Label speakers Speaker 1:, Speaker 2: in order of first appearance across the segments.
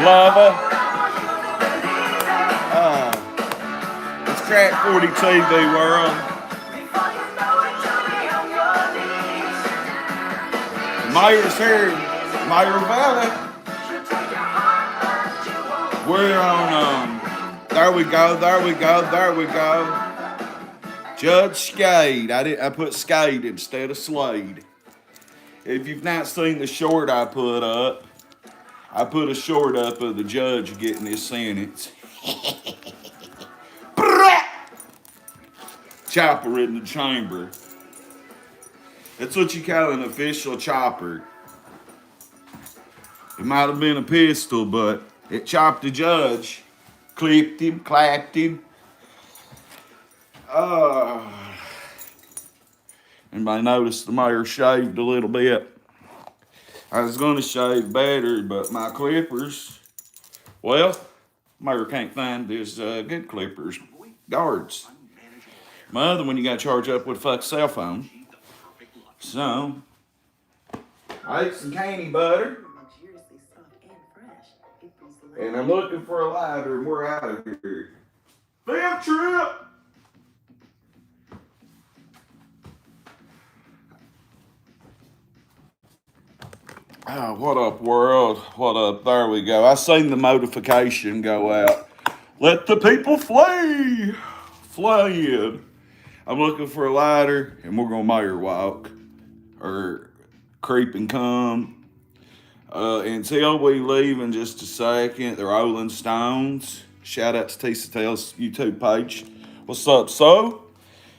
Speaker 1: Lava. It's Crack 40 TV world. Mayor's here. Mayor Valley. We're on, there we go, there we go, there we go. Judge Skayed. I put Skayed instead of Slade. If you've not seen the short I put a short up of the judge getting his sentence. Chopper in the chamber. That's what you call an official chopper. It might have been a pistol, but it chopped the judge. Clipped him, clapped him. Anybody notice the mayor shaved a little bit? I was going to shave better, but my clippers, well, mayor can't find his good clippers. Guards. My other one you got to charge up with a fuck cell phone. So, I ate some candy butter. And I'm looking for a lighter, and we're out of here. Field trip! Oh, what up, world? What up? There we go. I seen the notification go out. Let the people flee! Fleeing. I'm looking for a lighter, and we're going to mayor walk. Or creep and come. Until we leave in just a second, the Rolling Stones. Shout out to Tisa Tales YouTube page. What's up, so?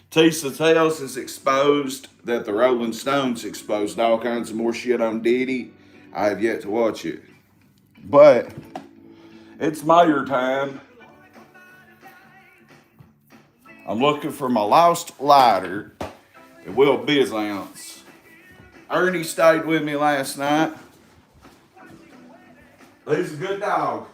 Speaker 1: Tisa Tales has exposed that the Rolling Stones exposed all kinds of more shit on Diddy. I have yet to watch it. But it's mayor time. I'm looking for my lost lighter. It will be his ounce. Ernie stayed with me last night. He's a good dog.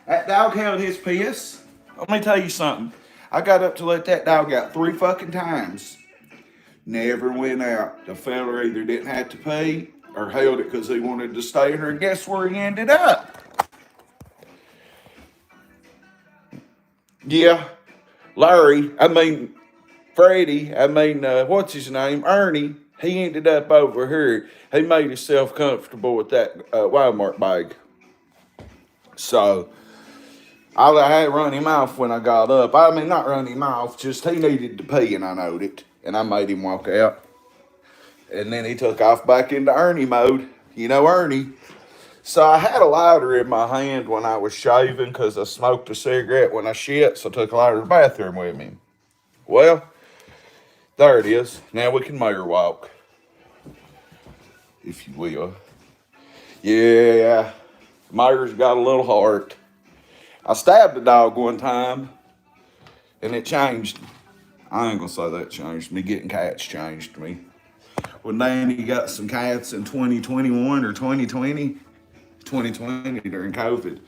Speaker 1: That dog held his piss. Let me tell you something. I got up to let that dog out 3 fucking times. Never went out. The fella either didn't have to pee or held it because he wanted to stay here. And guess where he ended up? Yeah, Freddie, what's his name? Ernie. He ended up over here. He made himself comfortable with that Walmart bag. So, I had to run him off when I got up. I mean, not run him off, just he needed to pee and I knowed it. And I made him walk out. And then he took off back into Ernie mode. You know Ernie. So I had a lighter in my hand when I was shaving because I smoked a cigarette when I shit. So I took a lighter to the bathroom with me. Well, there it is. Now we can mayor walk. If you will. Yeah. Mayor's got a little heart. I stabbed a dog one time. And it changed. I ain't gonna say that changed me. Getting cats changed me. When Danny got some cats in 2021 or 2020. 2020 during COVID.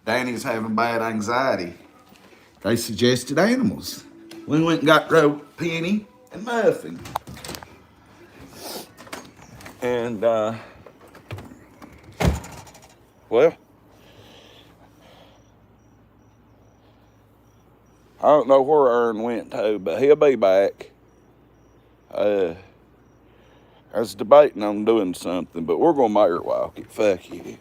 Speaker 1: Danny's having bad anxiety. They suggested animals. We went and got Penny and Muffin. And, well, I don't know where Ern went to, but he'll be back. I was debating on doing something, but we're going to mayor walk it. Fuck it.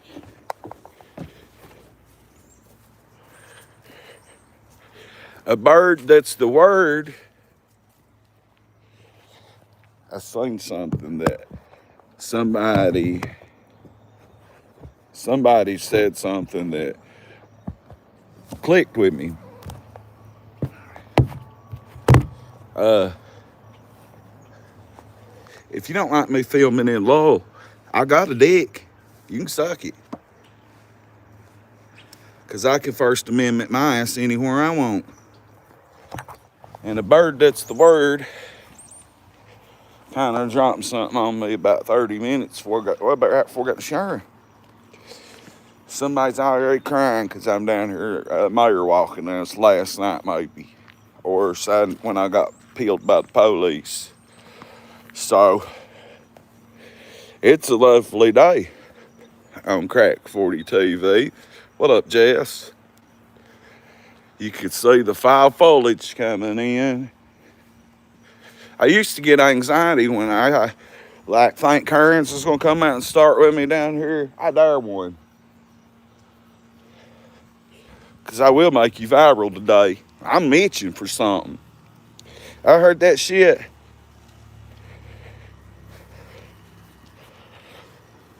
Speaker 1: A bird that's the word. I seen something that somebody said something that clicked with me. If you don't like me filming in low, I got a dick. You can suck it. Because I can First Amendment my ass anywhere I want. And a bird that's the word kind of dropped something on me about 30 minutes before I got the shower. Somebody's already crying because I'm down here mayor walking. And it's last night maybe. Or when I got peeled by the police. So, It's a lovely day on Crack 40 TV. What up, Jess? You could see the fall foliage coming in. I used to get anxiety when I like think currents is gonna come out and start with me down here. I dare one. Cause I will make you viral today. I'm itching for something. I heard that shit.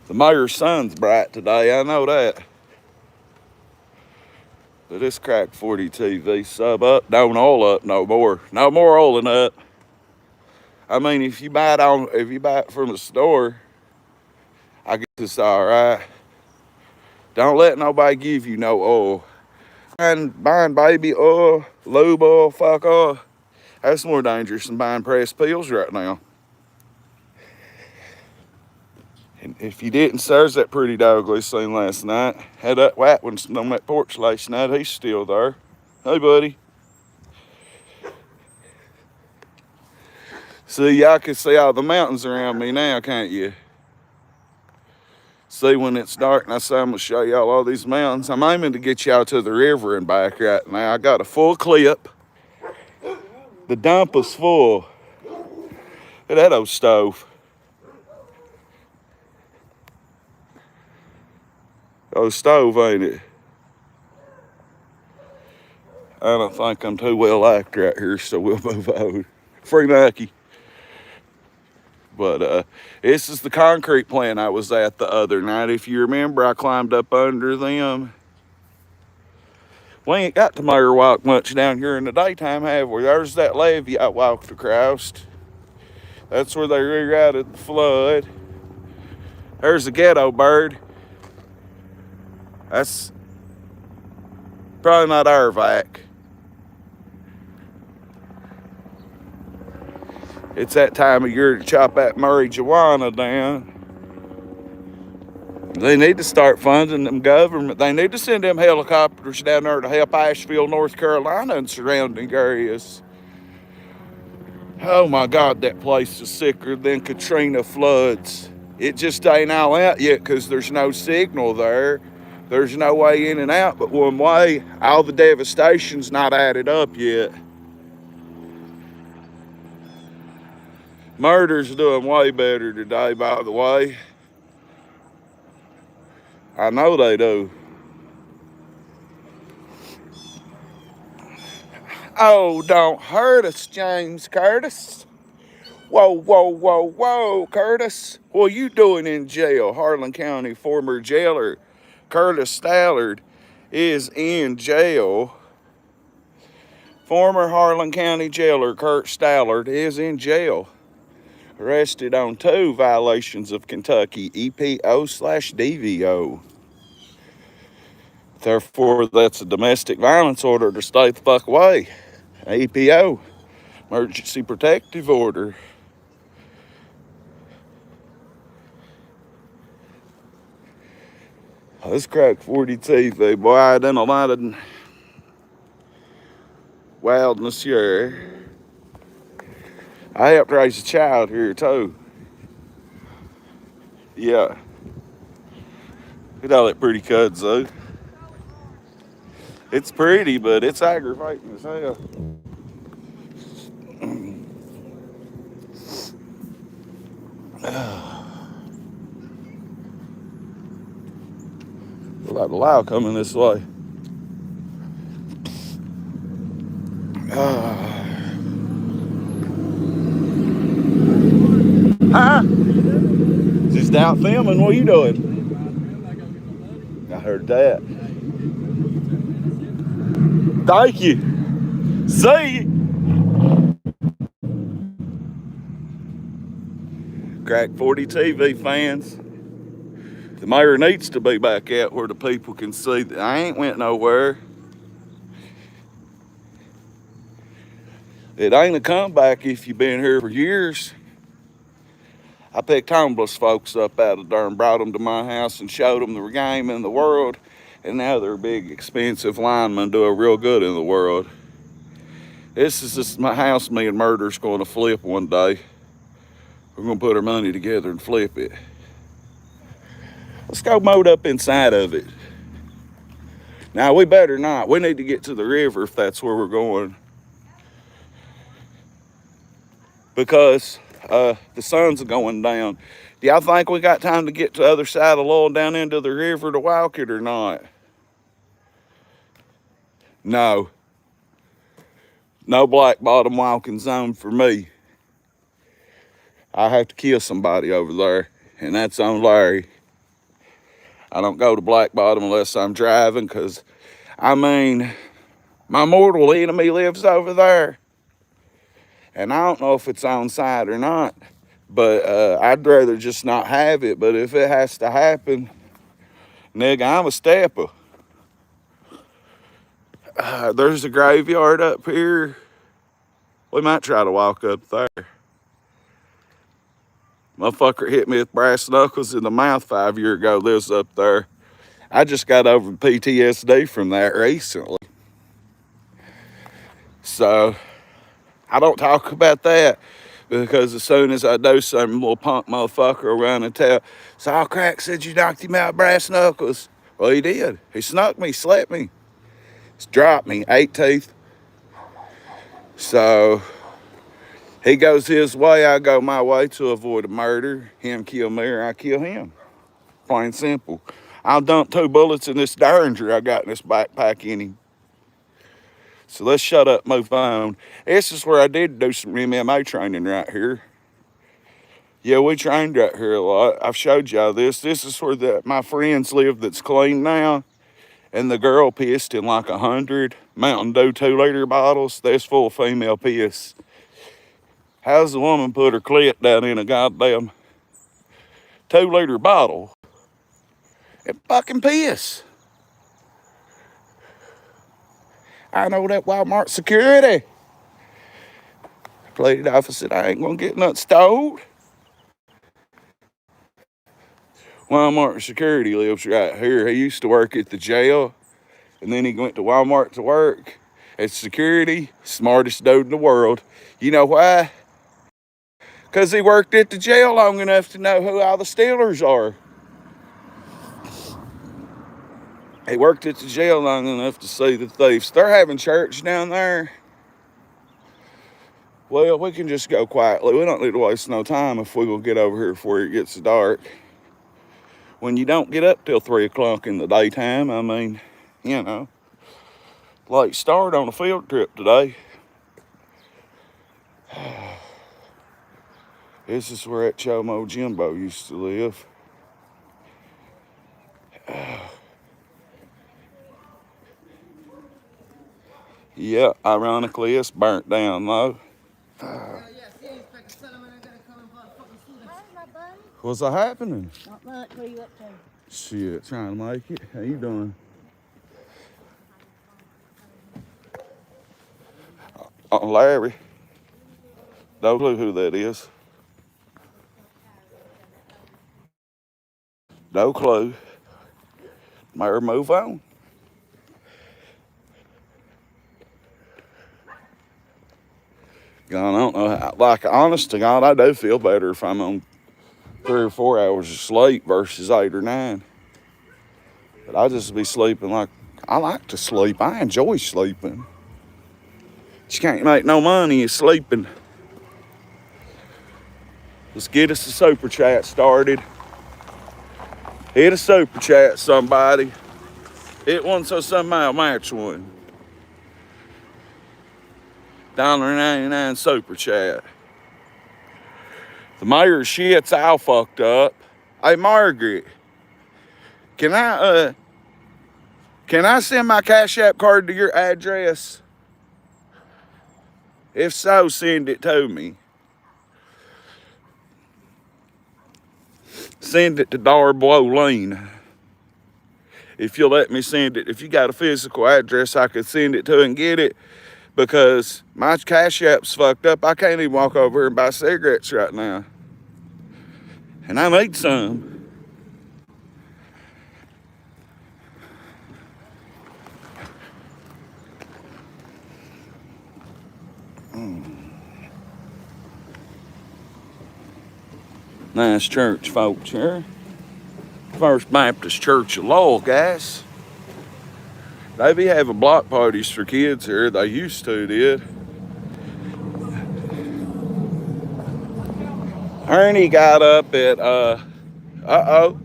Speaker 1: The mayor's sun's bright today, I know that. But this Crack 40 TV sub up, don't oil up no more. No more oiling up. I mean, if you buy it from the store, I guess it's all right. Don't let nobody give you no oil. And buying baby oil, lube oil, fuck oil, that's more dangerous than buying pressed pills right now. And if you didn't, there's that pretty dog we seen last night. Had that white one on that porch last night. He's still there. Hey, buddy. See, y'all can see all the mountains around me now, can't you? See, when it's dark and I say I'm going to show y'all all these mountains, I'm aiming to get y'all to the river and back right now. I got a full clip. The dump is full. Look at that old stove. Old stove, ain't it? I don't think I'm too well liked right here, so we'll move on. Free Mikey. But this is the concrete plant I was at the other night. If you remember, I climbed up under them. We ain't got the mayor walk much down here in the daytime, have we? There's that levee I walked across. That's where they rerouted the flood. There's a ghetto bird. That's probably not our vac. It's that time of year to chop that marijuana down. They need to start funding them government. They need to send them helicopters down there to help Asheville, North Carolina and surrounding areas. Oh my God, that place is sicker than Katrina floods. It just ain't all out yet because there's no signal there. There's no way in and out but one way. All the devastation's not added up yet. Murder's doing way better today, by the way. I know they do. Oh, don't hurt us, James Curtis. Whoa, whoa, whoa, whoa, Curtis. What are you doing in jail? Harlan County former jailer Curtis Stallard is in jail. Former Harlan County jailer Kurt Stallard is in jail. Arrested on 2 violations of Kentucky EPO/DVO. Therefore, that's a domestic violence order to stay the fuck away. EPO, emergency protective order. This Crack 40 TV, boy, I done a lot of wildness here. I helped raise a child here too. Yeah. Look at all that pretty kudzu. It's pretty, but it's aggravating as hell. A lot of loud coming this way. Huh? Just out filming. What are you doing? I heard that. Thank you. See you. Crack 40 TV fans. The mayor needs to be back out where the people can see that I ain't went nowhere. It ain't a comeback if you've been here for years. I picked homeless folks up out of there and brought them to my house and showed them the game in the world. And now they're big, expensive linemen doing real good in the world. This is just my house me and Murder's going to flip one day. We're going to put our money together and flip it. Let's go moat up inside of it. Now, we better not. We need to get to the river if that's where we're going. Because the sun's going down. Do y'all think we got time to get to the other side of Lowell down into the river to walk it or not? No. No black bottom walking zone for me. I have to kill somebody over there, and that's on Larry. I don't go to black bottom unless I'm driving, because, I mean, my mortal enemy lives over there. And I don't know if it's on site or not, but I'd rather just not have it. But if it has to happen, nigga, I'm a stepper. There's a graveyard up here. We might try to walk up there. Motherfucker hit me with brass knuckles in the mouth 5 years ago, lives up there. I just got over PTSD from that recently. So, I don't talk about that, because as soon as I do, some little punk motherfucker will run and tell, Saw Crack said you knocked him out brass knuckles. Well, he did. He snuck me, slapped me. He's dropped me, 8 teeth. So, he goes his way, I go my way to avoid a murder. Him kill me or I kill him. Plain simple. I'll dump 2 bullets in this Derringer I got in this backpack in him. So let's shut up, move on. This is where I did do some MMA training right here. Yeah, we trained right here a lot. I've showed y'all this. This is where my friends live that's clean now. And the girl pissed in like 100 Mountain Dew 2-liter bottles. That's full of female piss. How's the woman put her clit down in a goddamn 2-liter bottle? It fucking piss. I know that Walmart security. Played it off and said, I ain't gonna get nothing stole. Walmart security lives right here. He used to work at the jail, and then he went to Walmart to work as security. Smartest dude in the world. You know why? Because he worked at the jail long enough to know who all the stealers are. He worked at the jail long enough to see the thieves. They're having church down there. Well, we can just go quietly. We don't need to waste no time if we will get over here before it gets dark. When you don't get up till 3 o'clock in the daytime, I mean, you know, late start on a field trip today. This is where that Chomo Jimbo used to live. Yeah, ironically, it's burnt down though. What's happening?
Speaker 2: Not much. What are you up to?
Speaker 1: Shit, trying to make it. How you doing? Larry. No clue who that is. No clue. Might move on. God, I don't know. Like, honest to God, I do feel better if I'm on 3 or 4 hours of sleep versus 8 or 9. But I just be sleeping like, I like to sleep. I enjoy sleeping. You can't make no money sleeping. Let's get us a super chat started. Hit a super chat, somebody. Hit one so somebody will match one. $1.99 super chat. The mayor's shit's all fucked up. Hey, Margaret, can I send my Cash App card to your address? If so, send it to me. Send it to Darbolene. If you'll let me send it. If you got a physical address I could send it to and get it, because my Cash App's fucked up. I can't even walk over here and buy cigarettes right now. And I need some. Nice church, folks, here. First Baptist Church of Lowell, guys. They be having block parties for kids here. They used to, did. Ernie got up at, uh-oh.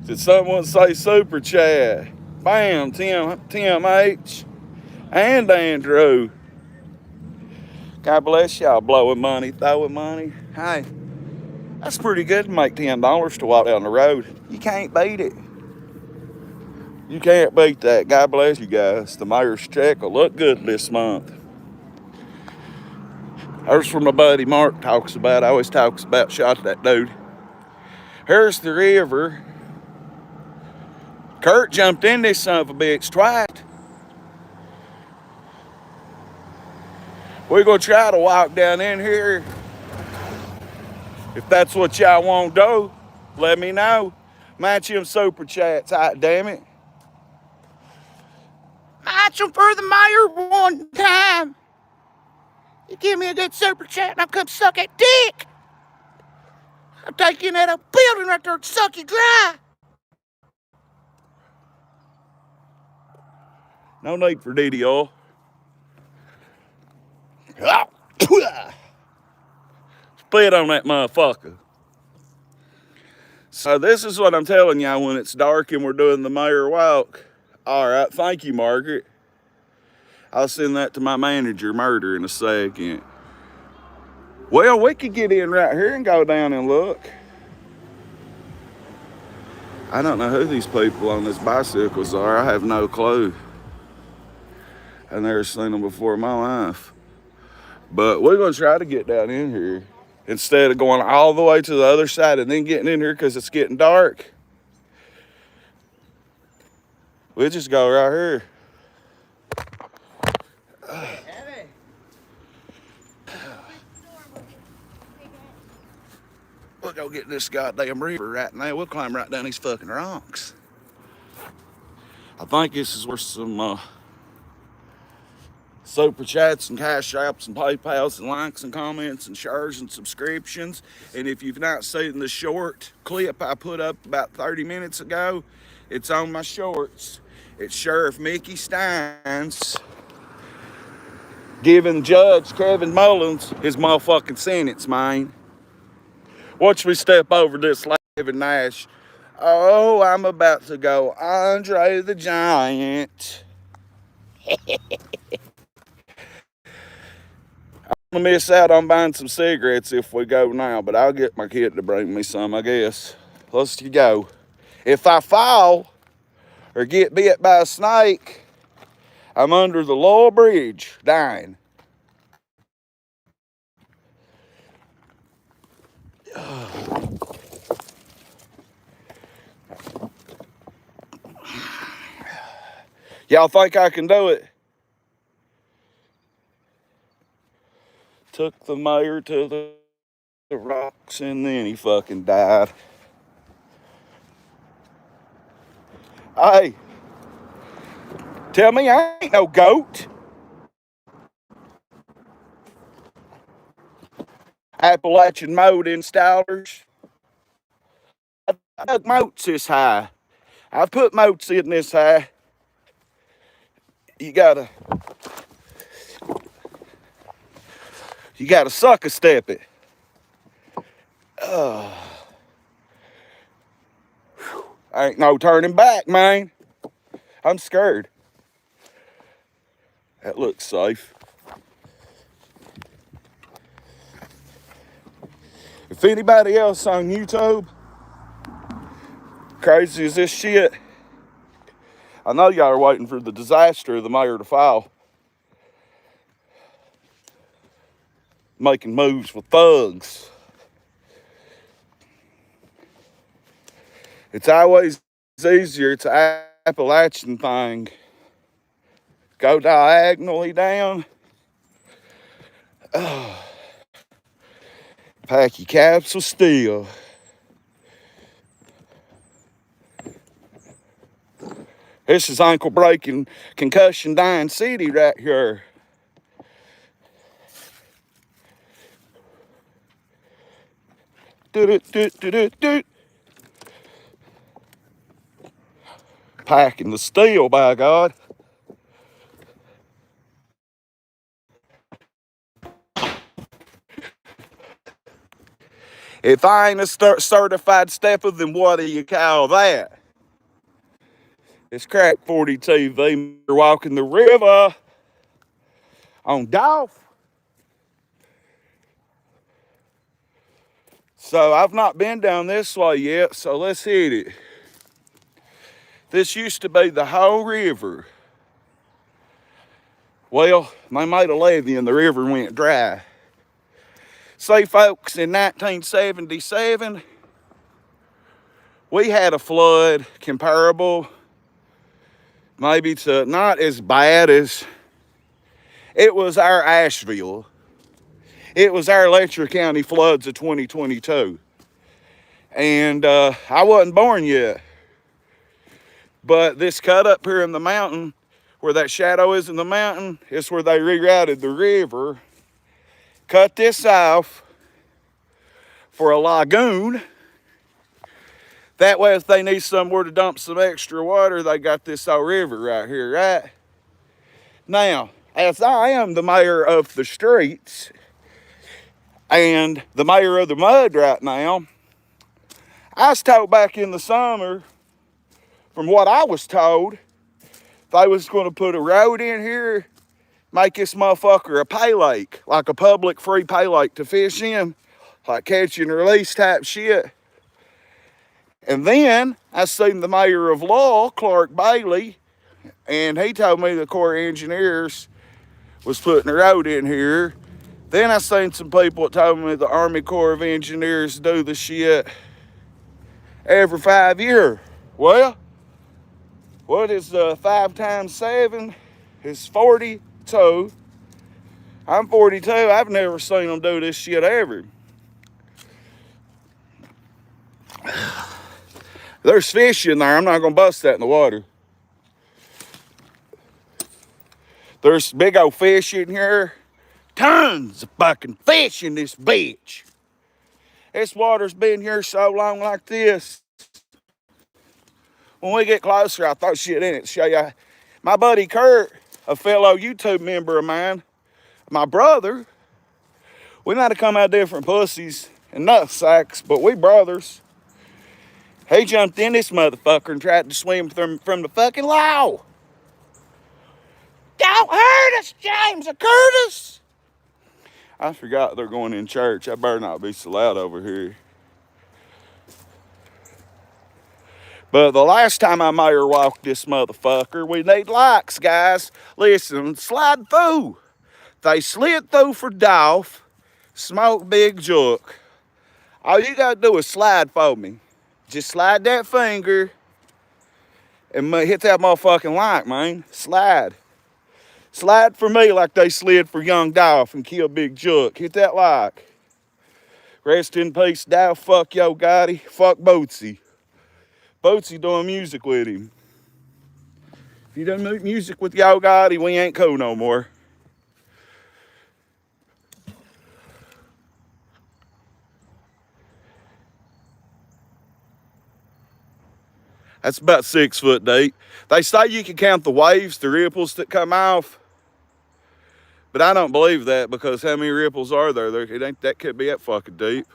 Speaker 1: Did someone say super chat? Bam, Tim H. And Andrew. God bless y'all, blowing money, throwing money. Hey, that's pretty good to make $10 to walk down the road. You can't beat it. You can't beat that. God bless you guys. The mayor's check will look good this month. There's from my buddy Mark talks about. I always talks about shot that dude. Here's the river. Kurt jumped in this son of a bitch twice. We're gonna try to walk down in here. If that's what y'all want to do, let me know. Match them super chats, hot damn it. Match them for the mayor one time. You give me a good super chat and I'll come suck that dick. I'm taking that up building right there and suck you dry. No need for Diddy oil. Spit on that motherfucker. So this is what I'm telling y'all when it's dark and we're doing the mayor walk. All right, thank you, Margaret. I'll send that to my manager, Murder, in a second. Well, we could get in right here and go down and look. I don't know who these people on these bicycles are. I have no clue. I've never seen them before in my life. But we're going to try to get down in here instead of going all the way to the other side and then getting in here because it's getting dark. We'll just go right here. We'll go get this goddamn river right now. We'll climb right down these fucking rocks. I think this is where some super chats and cash apps and PayPals and likes and comments and shares and subscriptions. And if you've not seen the short clip I put up about 30 minutes ago, it's on my shorts. It's Sheriff Mickey Steins giving Judge Kevin Mullins his motherfucking sentence, man. Watch me step over this Kevin Nash. Oh, I'm about to go Andre the Giant. I'm gonna miss out on buying some cigarettes if we go now, but I'll get my kid to bring me some, I guess. Let's go. If I fall or get bit by a snake, I'm under the Lowell Bridge, dying. Y'all think I can do it? Took the mayor to the rocks and then he fucking died. Hey, tell me I ain't no goat. Appalachian moat installers. I dug moats this high. I've put moats in this high. You gotta sucker step it. Ain't no turning back, man. I'm scared. That looks safe. If anybody else on YouTube crazy as this shit, I know y'all are waiting for the disaster of the mayor to fall. Making moves with thugs. It's always easier. It's an Appalachian thing. Go diagonally down. Pack your capsule steel. This is ankle breaking, concussion dying city right here. Do. packing the steel, by God. If I ain't a certified stepper, then what do you call that? It's Crack 40 TV. We're walking the river on Dolph. So I've not been down this way yet, so let's hit it. This used to be the whole river. Well, they made a levee and the river went dry. See, folks, in 1977, we had a flood comparable, maybe to not as bad as, it was our Asheville. It was our Letcher County floods of 2022. And I wasn't born yet. But this cut up here in the mountain, where that shadow is in the mountain, is where they rerouted the river. Cut this off for a lagoon. That way, if they need somewhere to dump some extra water, they got this old river right here, right? Now, as I am the mayor of the streets and the mayor of the mud right now, I was told back in the summer, from what I was told, they was going to put a road in here, make this motherfucker a pay lake, like a public free pay lake to fish in, like catch and release type shit. And then I seen the mayor of Lowell, Clark Bailey, and he told me the Corps of Engineers was putting a road in here. Then I seen some people that told me the Army Corps of Engineers do the shit every 5 years. Well, what is 5 times 7 is 42. I'm 42. I've never seen them do this shit ever. There's fish in there. I'm not going to bust that in the water. There's big old fish in here. Tons of fucking fish in this bitch. This water's been here so long like this. When we get closer, I'll throw shit in it to show you. My buddy Kurt, a fellow YouTube member of mine, my brother, we might have come out different pussies and nut sacks, but we brothers. He jumped in this motherfucker and tried to swim from the fucking law. Don't hurt us, James or Curtis. I forgot they're going in church. I better not be so loud over here. But the last time I mayor walked this motherfucker, we need likes, guys. Listen, slide through. They slid through for Dolph, smoke big joke. All you gotta do is slide for me. Just slide that finger and hit that motherfucking like, man. Slide. Slide for me like they slid for young Dolph and kill Big Jook. Hit that like. Rest in peace, Dolph. Fuck Yo Gotti. Fuck Bootsy. Bootsy doing music with him. If you done music with Yo Gotti, we ain't cool no more. That's about 6 foot deep. They say you can count the waves, the ripples that come off. But I don't believe that, because how many ripples are there? It ain't that, could be that fucking deep.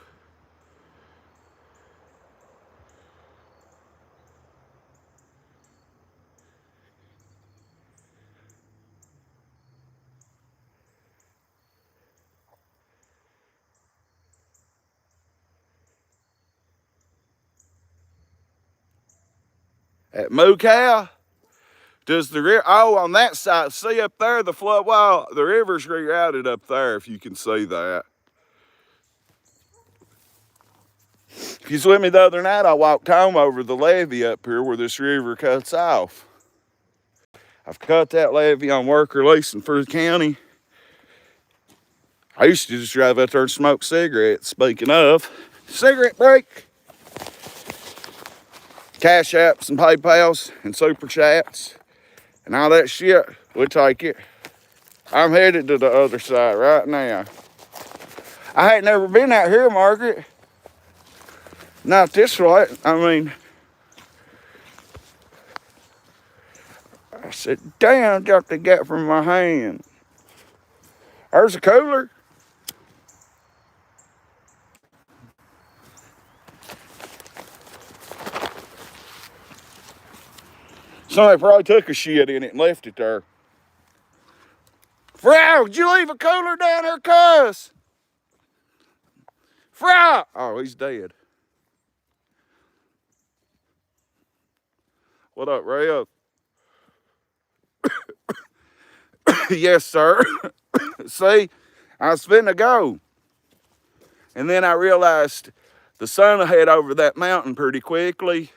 Speaker 1: At Moo Cow, does the river, oh, on that side, see up there, the flood, well, the river's rerouted up there, if you can see that. If you was with me the other night, I walked home over the levee up here where this river cuts off. I've cut that levee on work release in Fruit County. I used to just drive out there and smoke cigarettes. Speaking of, cigarette break. Cash apps and PayPals and super chats and all that shit, we'll take it. I'm headed to the other side right now. I ain't never been out here, Margaret. Not this way. I mean, I said, damn, dropped the gap from my hand. There's a cooler. Somebody probably took a shit in it and left it there. Frau, did you leave a cooler down there, cuz? Frau! Oh, he's dead. What up, Ray? Yes, sir. See, I was finna go. And then I realized the sun will head over that mountain pretty quickly.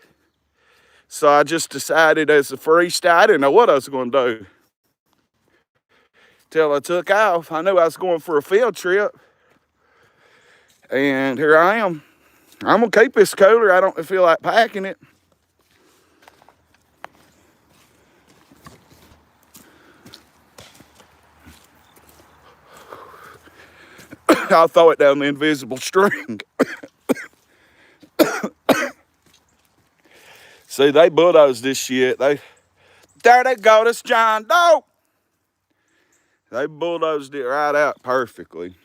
Speaker 1: So I just decided as a freestyle, I didn't know what I was going to do. Till I took off. I knew I was going for a field trip. And here I am. I'm going to keep this cooler. I don't feel like packing it. I'll throw it down the invisible string. See, they bulldozed this shit. There they go, that's John Doe. They bulldozed it right out perfectly.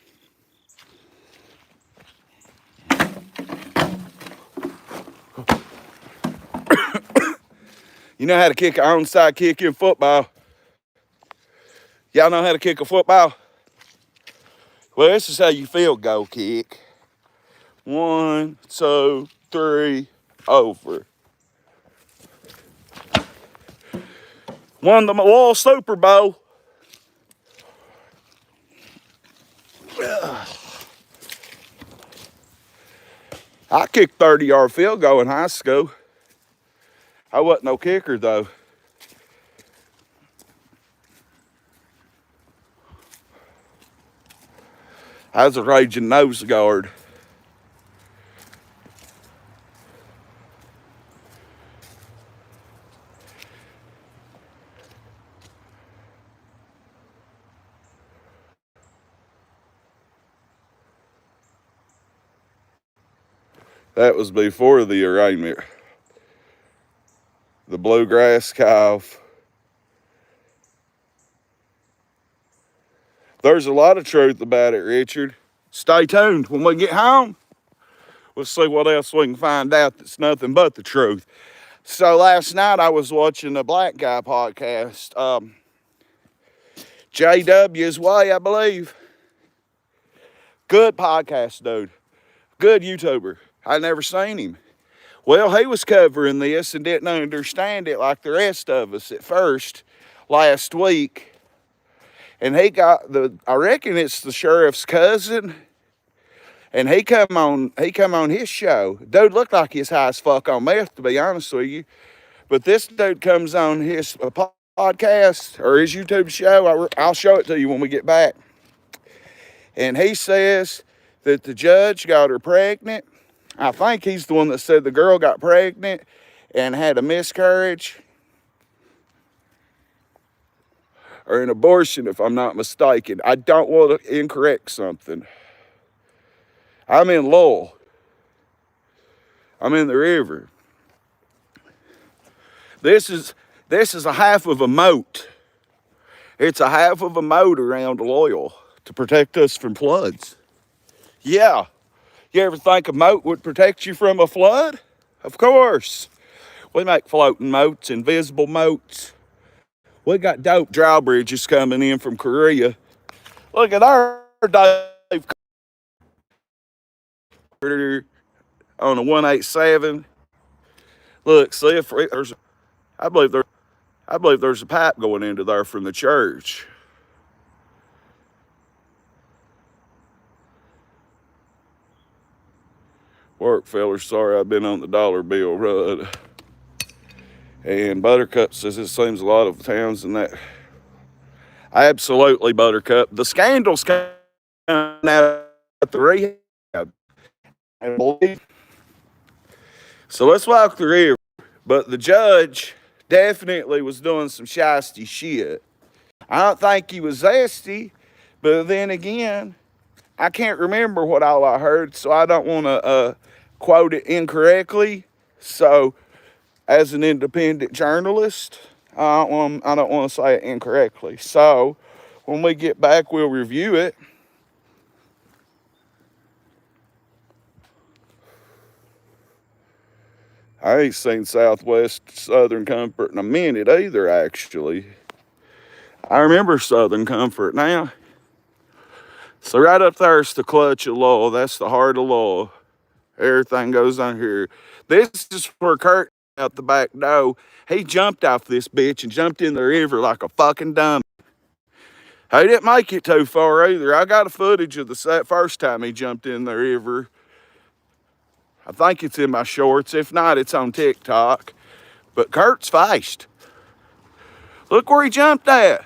Speaker 1: You know how to kick an onside kick in football? Y'all know how to kick a football? Well, this is how you field goal kick. 1, 2, 3, over. Won the World Super Bowl. I kicked 30-yard field goal in high school. I wasn't no kicker, though. I was a raging nose guard. That was before the arraignment. The bluegrass cough. There's a lot of truth about it, Richard. Stay tuned. When we get home, we'll see what else we can find out that's nothing but the truth. So last night I was watching a black guy podcast. JW's Way, I believe. Good podcast, dude. Good YouTuber. I never seen him. Well, he was covering this and didn't understand it like the rest of us at first last week. And he got I reckon it's the sheriff's cousin. And he come on his show. Dude looked like he's high as fuck on meth, to be honest with you. But this dude comes on his podcast or his YouTube show. I'll show it to you when we get back. And he says that the judge got her pregnant. I think he's the one that said the girl got pregnant and had a miscarriage. Or an abortion, if I'm not mistaken. I don't want to incorrect something. I'm in Lowell. I'm in the river. This is a half of a moat. It's a half of a moat around Loyal to protect us from floods. Yeah. You ever think a moat would protect you from a flood? Of course. We make floating moats, invisible moats. We got dope drawbridges coming in from Korea. Look at our Dave on a 187. Look, see if there's, I believe there's a pipe going into there from the church. Work, fellas, sorry I've been on the dollar bill run. And Buttercup says it seems a lot of towns in that. Absolutely, Buttercup. The scandal's coming out at the rehab. So let's walk the river. But the judge definitely was doing some shysty shit. I don't think he was zesty, but then again, I can't remember what all I heard, so I don't want to quote it incorrectly. So, as an independent journalist, I don't want to say it incorrectly. So when we get back, we'll review it. I ain't seen Southwest Southern Comfort in a minute either, actually. I remember Southern Comfort now. So right up there's the clutch of law. That's the heart of law. Everything goes on here. This is where Kurt out the back door. He jumped off this bitch and jumped in the river like a fucking dummy. He didn't make it too far either. I got a footage of the first time he jumped in the river. I think it's in my shorts. If not, it's on TikTok. But Kurt's faced. Look where he jumped at.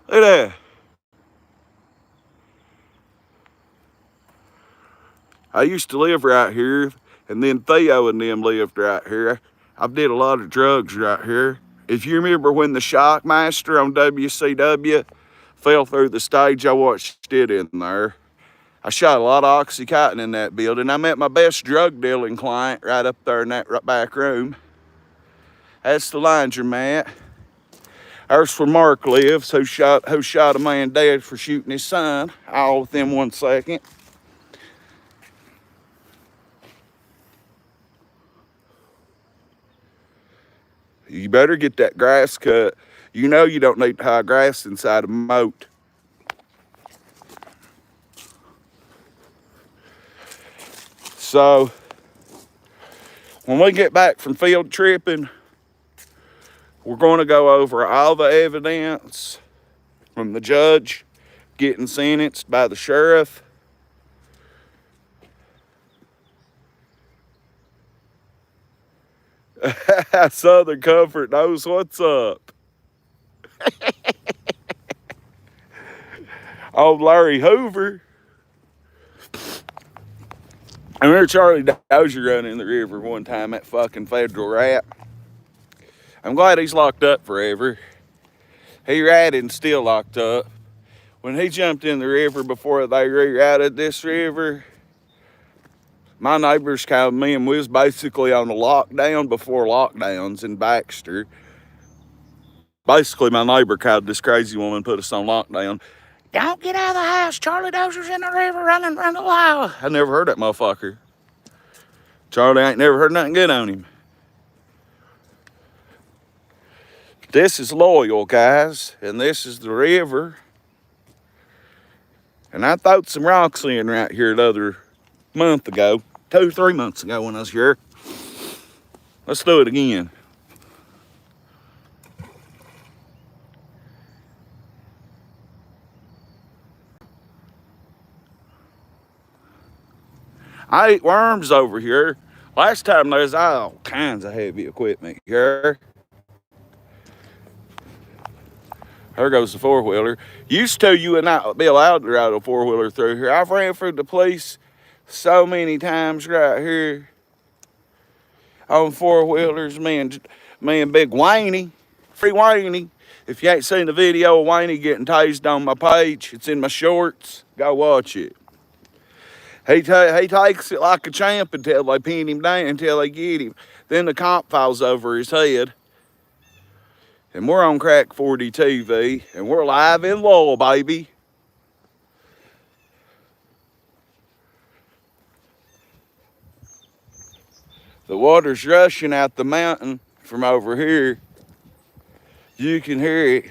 Speaker 1: Look at that. I used to live right here, and then Theo and them lived right here. I did a lot of drugs right here. If you remember when the Shockmaster on WCW fell through the stage, I watched it in there. I shot a lot of Oxycontin in that building. I met my best drug dealing client right up there in that back room. That's the laundromat. There's where Mark lives, who shot a man dead for shooting his son, all within 1 second. You better get that grass cut. You know you don't need high grass inside a moat. So, when we get back from field tripping, we're going to go over all the evidence from the judge getting sentenced by the sheriff. Southern Comfort knows what's up. Old Larry Hoover. I remember Charlie Dozier running in the river one time, that fucking federal rat. I'm glad he's locked up forever. He ratted and still locked up. When he jumped in the river before they rerouted this river, my neighbors called me, and we was basically on a lockdown before lockdowns in Baxter. Basically, my neighbor called this crazy woman, put us on lockdown. Don't get out of the house. Charlie Dozier's in the river running around the law. I never heard that motherfucker. Charlie ain't never heard nothing good on him. This is Loyal, guys, and this is the river. And I threw some rocks in right here the other month ago, 2-3 months ago when I was here. Let's do it again. I eat worms over here. Last time there was all kinds of heavy equipment here. There goes the four-wheeler. Used to you and I be allowed to ride a four-wheeler through here. I've ran through the police so many times right here on four-wheelers. Me and Big Wayne, Free Wayne. If you ain't seen the video of Wayne getting tased on my page, it's in my shorts. Go watch it. He takes it like a champ until they pin him down, until they get him. Then the cop falls over his head. And we're on Crack 40 TV, and we're live in Lowell, baby. The water's rushing out the mountain from over here. You can hear it.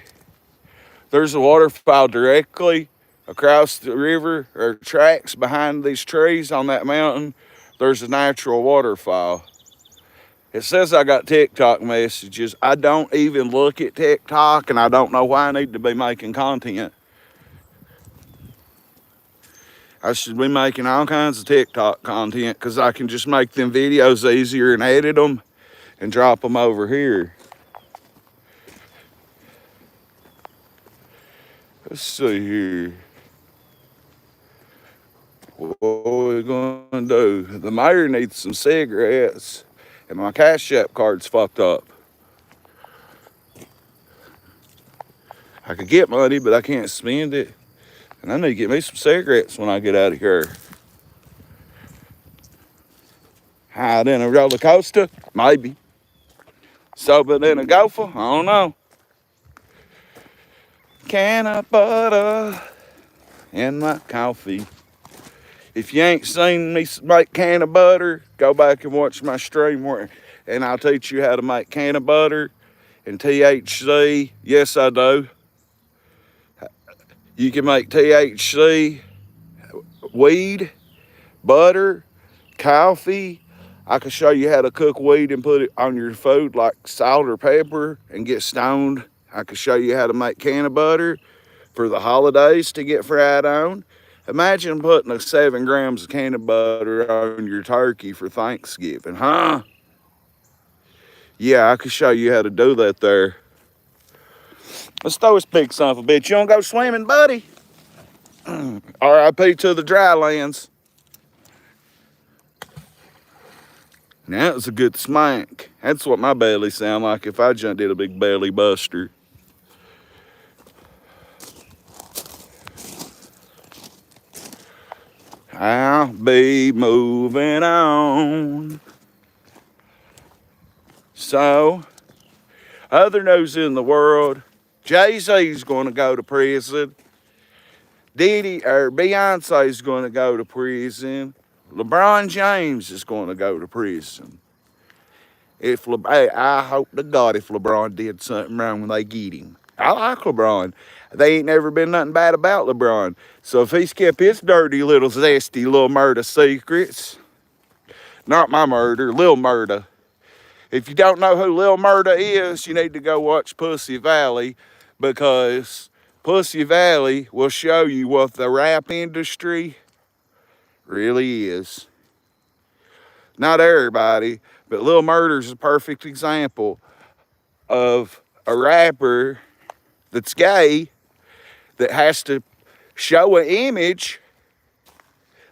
Speaker 1: There's a waterfall directly across the river, or tracks behind these trees on that mountain. There's a natural waterfall. It says I got TikTok messages. I don't even look at TikTok, and I don't know why I need to be making content. I should be making all kinds of TikTok content because I can just make them videos easier and edit them and drop them over here. Let's see here. What are we going to do? The mayor needs some cigarettes, and my Cash App card's fucked up. I could get money, but I can't spend it. And I need to get me some cigarettes when I get out of here. Hide in a roller coaster? Maybe. Sober than a gopher? I don't know. Can of butter in my coffee. If you ain't seen me make can of butter, go back and watch my stream and I'll teach you how to make can of butter and THC. Yes, I do. You can make THC, weed, butter, coffee. I can show you how to cook weed and put it on your food like salt or pepper and get stoned. I can show you how to make can of butter for the holidays to get fried on. Imagine putting 7 grams of can of butter on your turkey for Thanksgiving, huh? Yeah, I can show you how to do that there. Let's throw this big son of a bitch. You don't go swimming, buddy? R.I.P. to the dry lands. Now that was a good smack. That's what my belly sound like if I just did a big belly buster. I'll be moving on. So, other news in the world, Jay-Z's going to go to prison. Diddy or Beyonce's going to go to prison. LeBron James is going to go to prison. Hey, I hope to God if LeBron did something wrong when they get him. I like LeBron. They ain't never been nothing bad about LeBron. So if he's kept his dirty little zesty little murder secrets, not my murder, Lil Murda. If you don't know who Lil Murda is, you need to go watch Pussy Valley, because Pussy Valley will show you what the rap industry really is. Not everybody, but Lil Murda's a perfect example of a rapper that's gay that has to show an image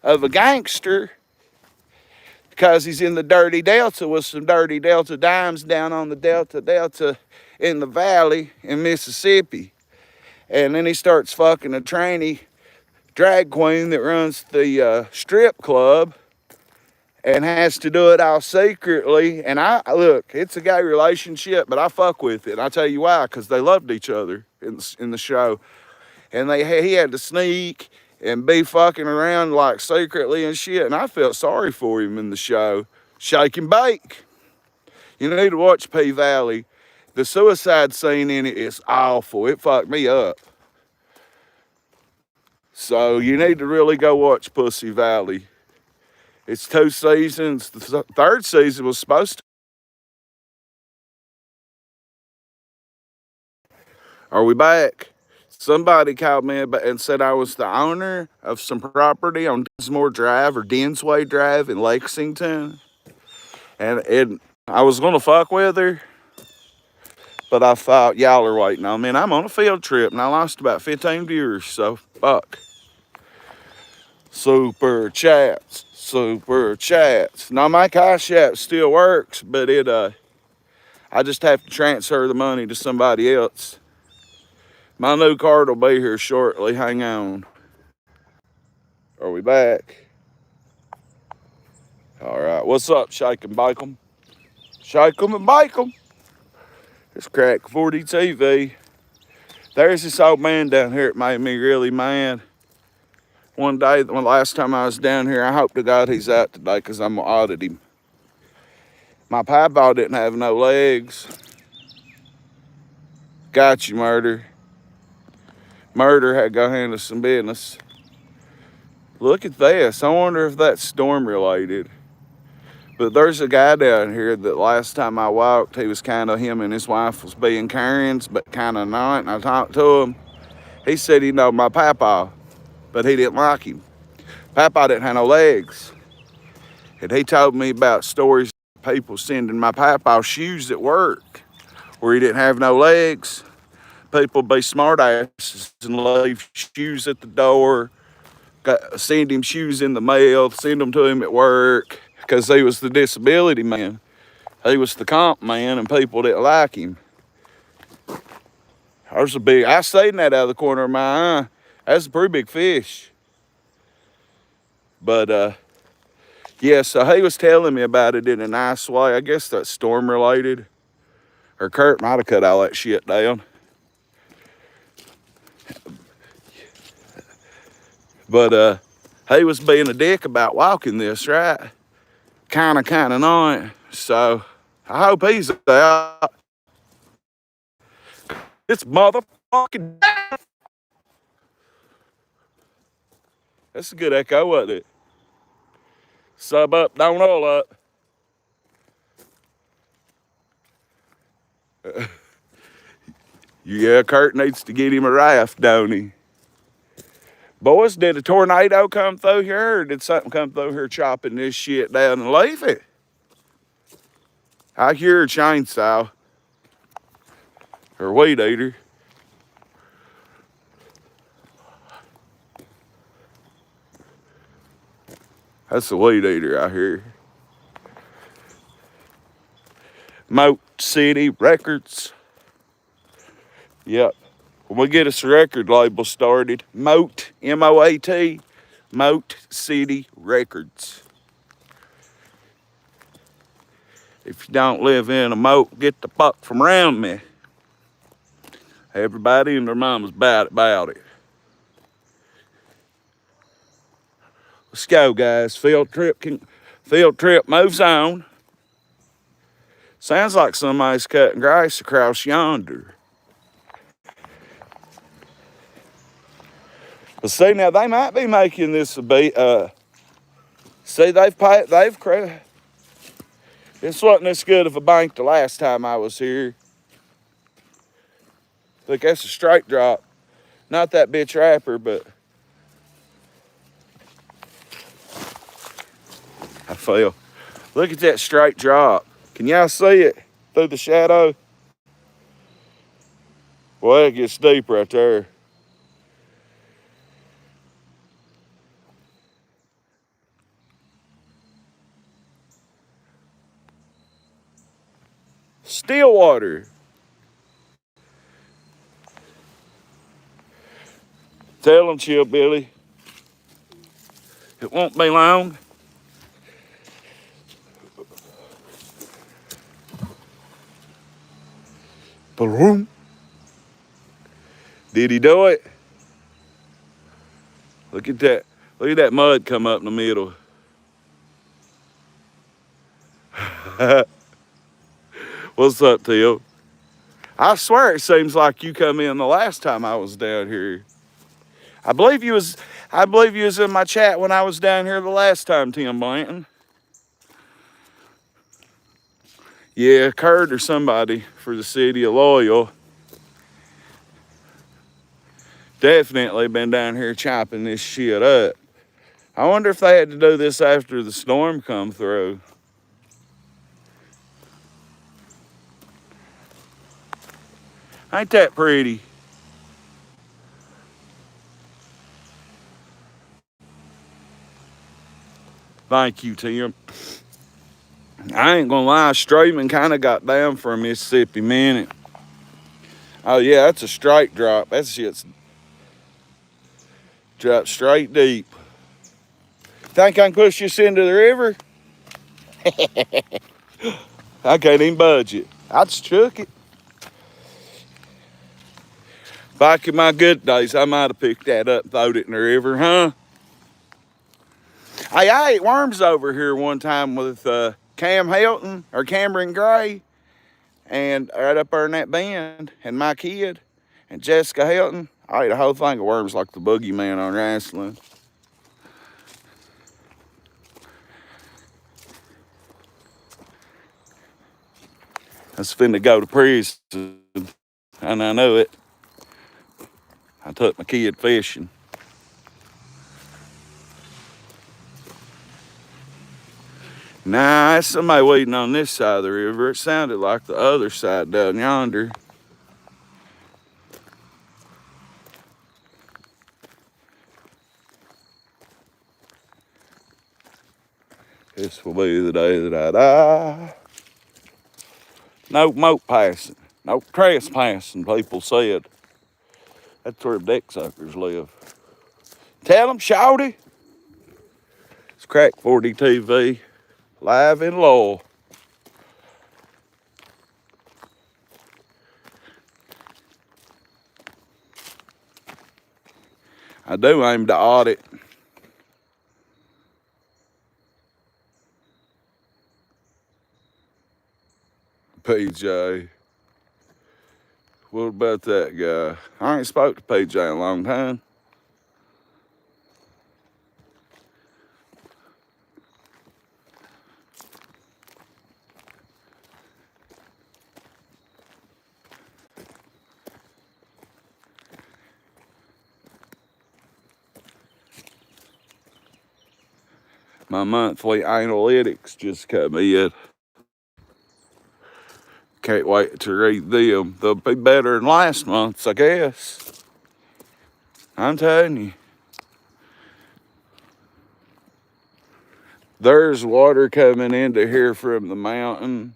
Speaker 1: of a gangster because he's in the dirty Delta with some dirty Delta dimes down on the Delta in the valley in Mississippi. And then he starts fucking a trainee drag queen that runs the strip club and has to do it all secretly. And look, it's a gay relationship, but I fuck with it. And I'll tell you why, because they loved each other in the show. And he had to sneak and be fucking around like secretly and shit. And I felt sorry for him in the show. Shake and bake. You need to watch P Valley. The suicide scene in it is awful. It fucked me up. So you need to really go watch Pussy Valley. It's 2 seasons. The 3rd season was supposed to. Are we back? Somebody called me and said I was the owner of some property on Dinsmore Drive or Dinsway Drive in Lexington. And I was going to fuck with her, but I thought y'all are waiting on me. And I'm on a field trip and I lost about 15 viewers, so fuck. Super chats. Now my Cash App still works, but I just have to transfer the money to somebody else. My new card will be here shortly. Hang on. Are we back? All right. What's up, Shake and Bake 'em? Shake 'em and bake 'em. It's Crack 40 TV. There's this old man down here that made me really mad. One day, the last time I was down here, I hope to God he's out today because I'm going to audit him. My papa didn't have no legs. Got you, Murder. Murder had to go handle some business. Look at this. I wonder if that's storm related. But there's a guy down here that last time I walked, he was kind of, him and his wife was being Karens, but kind of not. And I talked to him. He said he know my papa, but he didn't like him. Papa didn't have no legs. And he told me about stories of people sending my papa shoes at work where he didn't have no legs. People be smart asses and leave shoes at the door, send him shoes in the mail, send them to him at work, because he was the disability man. He was the comp man and people didn't like him. I seen that out of the corner of my eye. That's a pretty big fish. But yeah, so he was telling me about it in a nice way. I guess that's storm related. Or Kurt might have cut all that shit down. But he was being a dick about walking this, right? Kinda not. So I hope he's out. It's motherfucking. That's a good echo, wasn't it? Sub up, don't all up. Yeah, Kurt needs to get him a raft, don't he? Boys, did a tornado come through here, or did something come through here chopping this shit down and leave it? I hear a chainsaw. Or weed eater. That's a weed eater, I hear. Moat City Records. Yep. When we get us a record label started, Moat, M-O-A-T, Moat City Records. If you don't live in a moat, get the fuck from around me. Everybody and their mama's about it. Let's go, guys. Field trip moves on. Sounds like somebody's cutting grass across yonder. But see, now they might be making this a bit. See, this wasn't as good of a bank the last time I was here. Look, that's a straight drop. Not that bitch rapper, but I fell. Look at that straight drop. Can y'all see it through the shadow? Boy, it gets deep right there. Stillwater. Tell them, Chill Billy. It won't be long. Boom. Did he do it? Look at that. Look at that mud come up in the middle. What's up, Teal? I swear it seems like you come in the last time I was down here. I believe you was in my chat when I was down here the last time, Tim Blanton. Yeah, Kurt or somebody for the city of Loyal. Definitely been down here chopping this shit up. I wonder if they had to do this after the storm come through. Ain't that pretty? Thank you, Tim. I ain't gonna lie, streaming kind of got down for a Mississippi minute. Oh yeah, that's a straight drop. That shit's dropped straight deep. Think I can push this into the river? I can't even budge it. I just took it. Back in my good days, I might have picked that up and throwed it in the river, huh? Hey, I ate worms over here one time with Cam Helton or Cameron Gray, and right up there in that bend, and my kid and Jessica Helton. I ate a whole thing of worms like the boogeyman on wrestling. I was finna go to prison, and I knew it. I took my kid fishing. Nah, that's somebody waiting on this side of the river. It sounded like the other side down yonder. This will be the day that I die. No moat passing, no trespassing, people said. That's where deck suckers live. Tell them, shawty. It's Crack 40 TV, live in Lowell. I do aim to audit. PJ. What about that guy? I ain't spoke to PJ in a long time. My monthly analytics just come in. Can't wait to read them. They'll be better than last month's, I guess. I'm telling you. There's water coming into here from the mountain.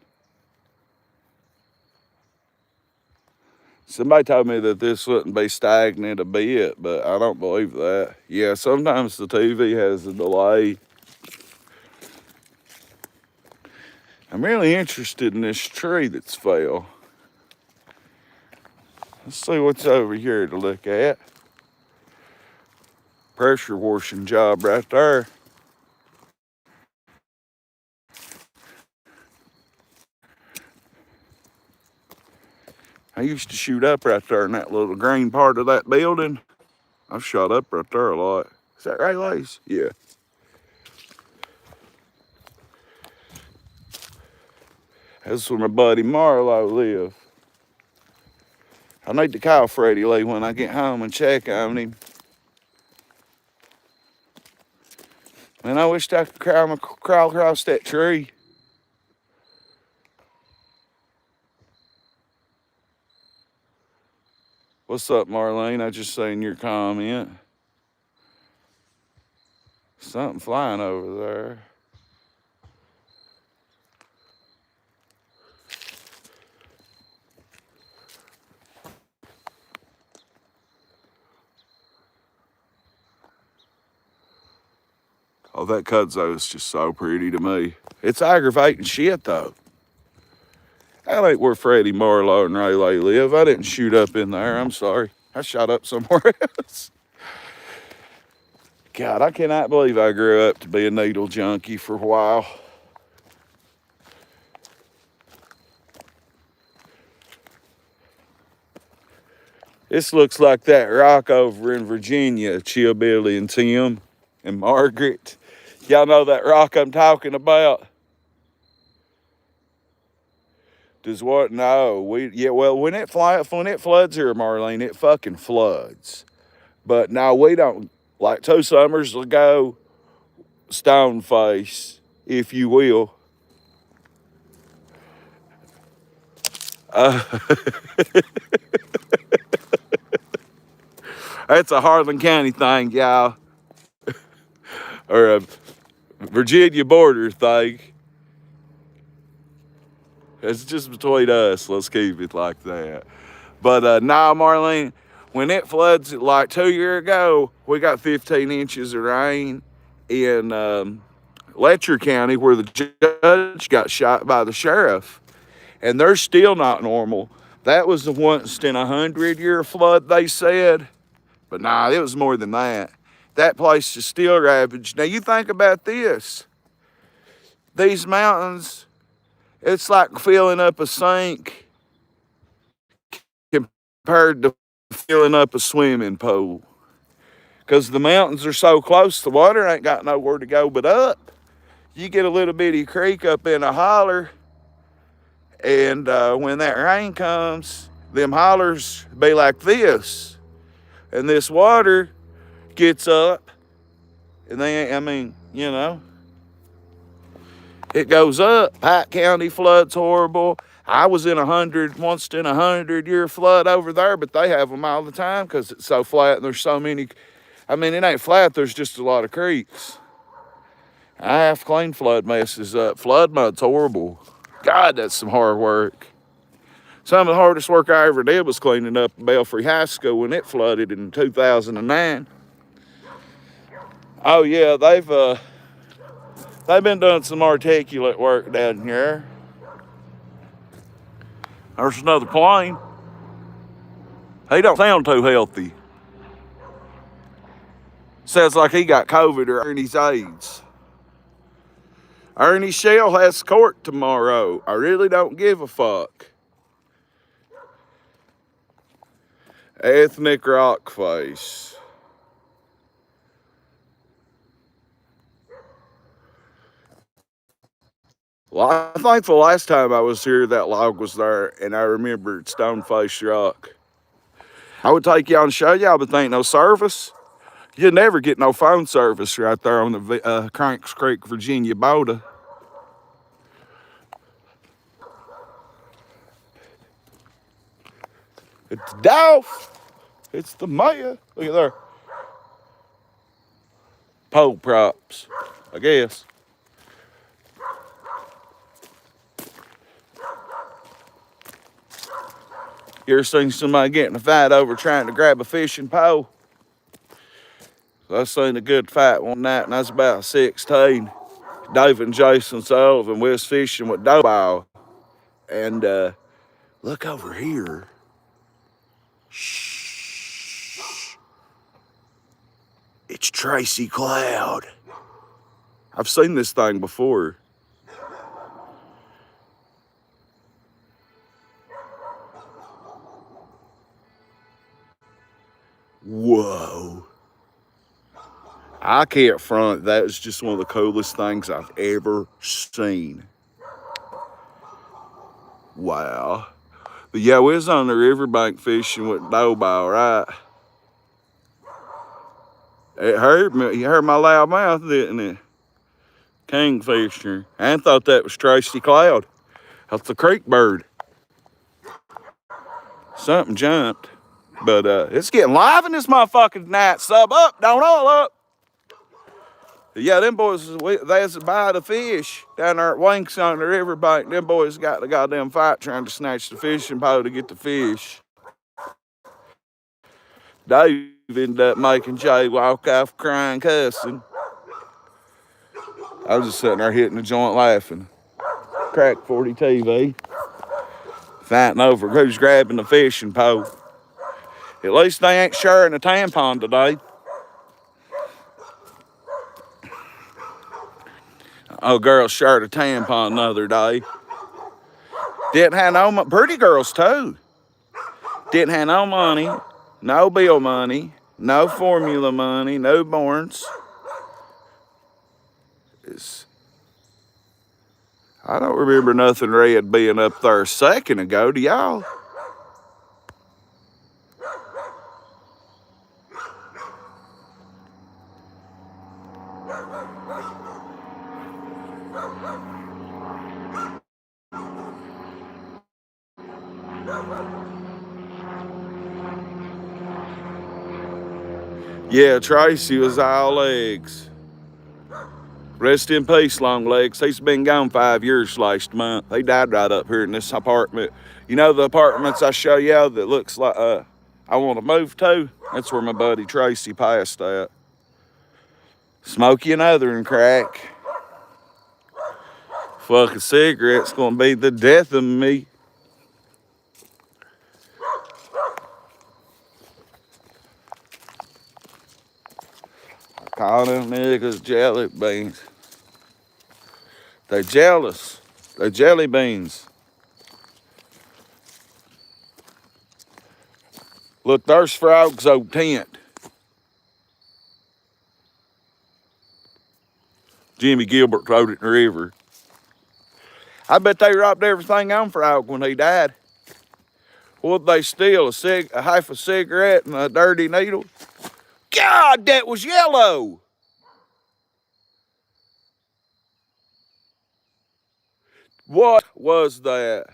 Speaker 1: Somebody told me that this wouldn't be stagnant a bit, but I don't believe that. Yeah, sometimes the TV has a delay. I'm really interested in this tree that's fell. Let's see what's over here to look at. Pressure washing job right there. I used to shoot up right there in that little green part of that building. I've shot up right there a lot. Is that right, Lace? Yeah. That's where my buddy Marlo live. I need to call Freddie Lee when I get home and check on him. Man, I wished I could crawl across that tree. What's up, Marlene? I just seen your comment. Something flying over there. Oh, that kudzu is just so pretty to me. It's aggravating shit, though. That ain't where Freddie, Marlo, and Rayleigh live. I didn't shoot up in there. I'm sorry. I shot up somewhere else. God, I cannot believe I grew up to be a needle junkie for a while. This looks like that rock over in Virginia, Chill Billy and Tim and Margaret. Y'all know that rock I'm talking about? Does what? No. Well, when it floods here, Marlene, it fucking floods. But no, we don't. Like 2 summers ago, stone face, if you will. That's a Harlan County thing, y'all. Or a Virginia border thing. It's just between us. Let's keep it like that. But now, Marlene, when it floods like 2 years ago, we got 15 inches of rain in Letcher County where the judge got shot by the sheriff. And they're still not normal. That was the once in a 100-year flood, they said. But nah, it was more than that. That place is still ravaged. Now, you think about this. These mountains, it's like filling up a sink compared to filling up a swimming pool. Because the mountains are so close, the water ain't got nowhere to go but up. You get a little bitty creek up in a holler, and when that rain comes, them hollers be like this. And this water gets up, and it goes up. Pike County flood's horrible. I was in once in a 100-year flood over there, but they have them all the time because it's so flat and there's so many. It ain't flat, there's just a lot of creeks. I have cleaned flood messes up. Flood mud's horrible. God, that's some hard work. Some of the hardest work I ever did was cleaning up Belfry High School when it flooded in 2009. Oh yeah, they've been doing some articulate work down here. There's another plane. He don't sound too healthy. Sounds like he got COVID or Ernie's AIDS. Ernie Shell has court tomorrow. I really don't give a fuck. Ethnic rock face. Well, I think the last time I was here, that log was there, and I remembered Stoneface Rock. I would take y'all and show y'all, but there ain't no service. You'll never get no phone service right there on the Cranks Creek, Virginia border. It's Dolph. It's the mayor. Look at there. Pole props, I guess. You ever seen somebody getting a fight over trying to grab a fishing pole? I seen a good fight one night, and I was about 16. Dave and Jason Sullivan, we was fishing with Doughbow. And look over here. Shh. It's Tracy Cloud. I've seen this thing before. Whoa. I can't front. That was just one of the coolest things I've ever seen. Wow. But yeah, we was on the riverbank fishing with Doughbow, right? It hurt me. You heard my loud mouth, didn't it? Kingfisher. I thought that was Tracy Cloud. That's the creek bird. Something jumped. But it's getting live in this motherfucking night. Sub up, don't all up. Yeah, them boys, they was by the fish down there at Winks on the riverbank. Them boys got the goddamn fight trying to snatch the fishing pole to get the fish. Dave ended up making Jay walk off crying, cussing. I was just sitting there hitting the joint laughing. Crack 40 TV. Fighting over who's grabbing the fishing pole. At least they ain't sharing a tampon today. Oh, girl shared a tampon the other day. Didn't have no money. Pretty girls too. Didn't have no money, no bill money, no formula money, no borns. I don't remember nothing red being up there a second ago, do y'all? Yeah, Tracy was all legs. Rest in peace, long legs. He's been gone 5 years last month. He died right up here in this apartment. You know the apartments I show y'all that looks like I want to move to? That's where my buddy Tracy passed at. Smoky and other and crack. Fucking cigarette's gonna be the death of me. I call them niggas jelly beans. They jealous. They jelly beans. Look, there's Frog's old tent. Jimmy Gilbert threw it in the river. I bet they robbed everything on Frog when he died. What'd they steal? A half a cigarette and a dirty needle? God, that was yellow. What was that?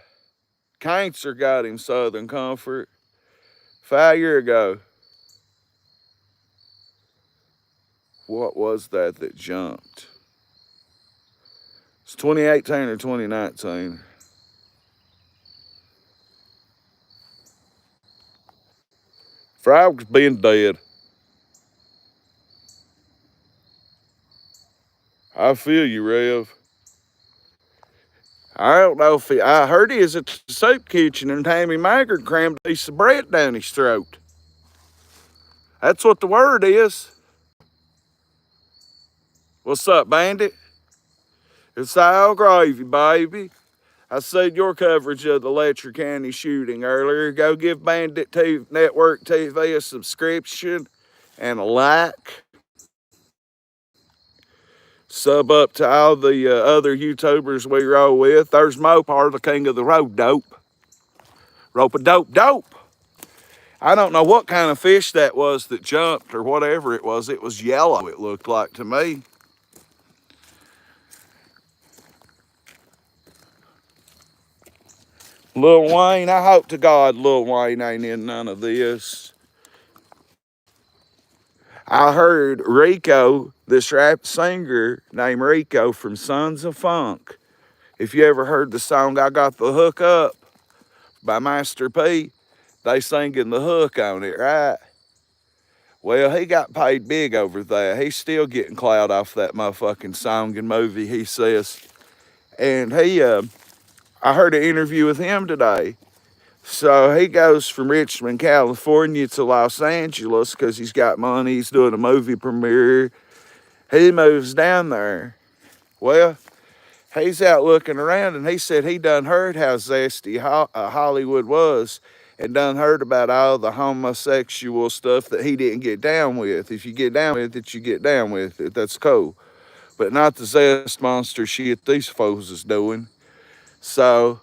Speaker 1: Cancer got him Southern Comfort 5 years ago. What was that jumped? It's 2018 or 2019. Frog's been dead. I feel you, Rev. I don't know if I heard he was at the soup kitchen and Tammy Maggard crammed a piece of bread down his throat. That's what the word is. What's up, Bandit? It's Al Gravy, baby. I seen your coverage of the Letcher County shooting earlier. Go give Bandit Network TV a subscription and a like. Sub up to all the other YouTubers we roll with. There's Mopar, the king of the road dope. Rope a dope dope. I don't know what kind of fish that was that jumped or whatever it was. It was yellow, it looked like to me. Lil Wayne, I hope to God Lil Wayne ain't in none of this. I heard Rico, this rap singer named Rico from Sons of Funk. If you ever heard the song I Got the Hook Up by Master P, they singing the hook on it, right? Well, he got paid big over that. He's still getting clout off that motherfucking song and movie, he says. And I heard an interview with him today. So he goes from Richmond, California to Los Angeles because he's got money. He's doing a movie premiere. He moves down there. Well, he's out looking around and he said he done heard how zesty Hollywood was and done heard about all the homosexual stuff that he didn't get down with. If you get down with it, you get down with it. That's cool. But not the zest monster shit these folks is doing. So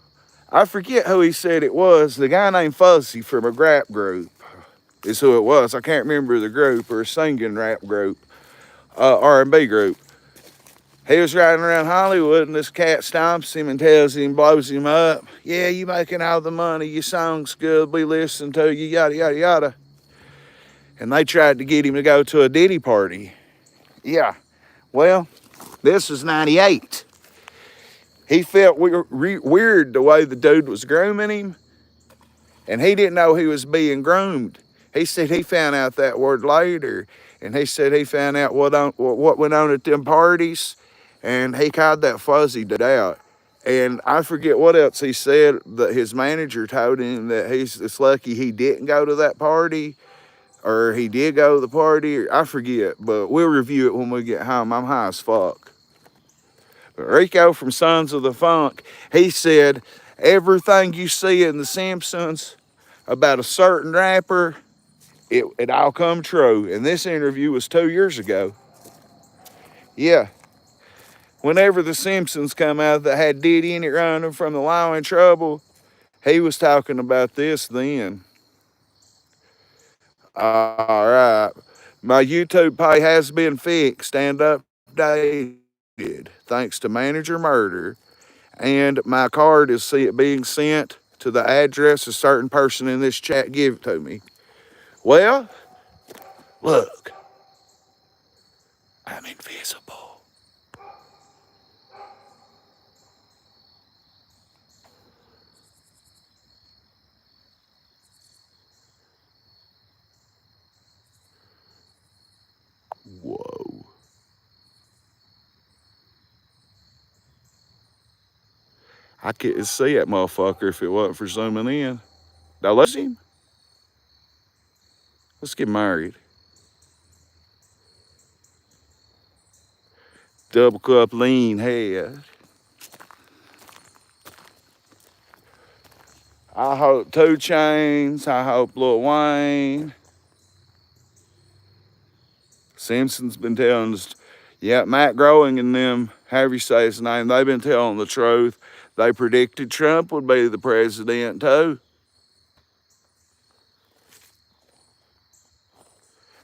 Speaker 1: I forget who he said it was. The guy named Fuzzy from a rap group is who it was. I can't remember the group or a singing rap group, R&B group. He was riding around Hollywood and this cat stomps him and tells him, blows him up. Yeah, you making all the money. Your song's good. We listen to you, yada, yada, yada. And they tried to get him to go to a Diddy party. Yeah. Well, this was 98. He felt weird the way the dude was grooming him. And he didn't know he was being groomed. He said he found out that word later. And he said he found out what went on at them parties. And he called that Fuzzy out. And I forget what else he said. That his manager told him that it's lucky he didn't go to that party. Or he did go to the party. Or I forget. But we'll review it when we get home. I'm high as fuck. But Rico from Sons of the Funk, he said, everything you see in The Simpsons about a certain rapper, it all come true. And this interview was 2 years ago. Yeah. Whenever The Simpsons come out that had Diddy in it running from the Law in Trouble, he was talking about this then. All right. My YouTube pay has been fixed and updated thanks to Manager Murder. And my card is being sent to the address a certain person in this chat gave it to me. Well, look, I'm invisible. Whoa. I couldn't see that motherfucker if it wasn't for zooming in. Now let's him. Let's get married. Double cup lean head. I hope 2 Chainz. I hope Lil Wayne. Simpsons been telling us, yeah, Matt Growing and them, however you say his name, they've been telling the truth. They predicted Trump would be the president too.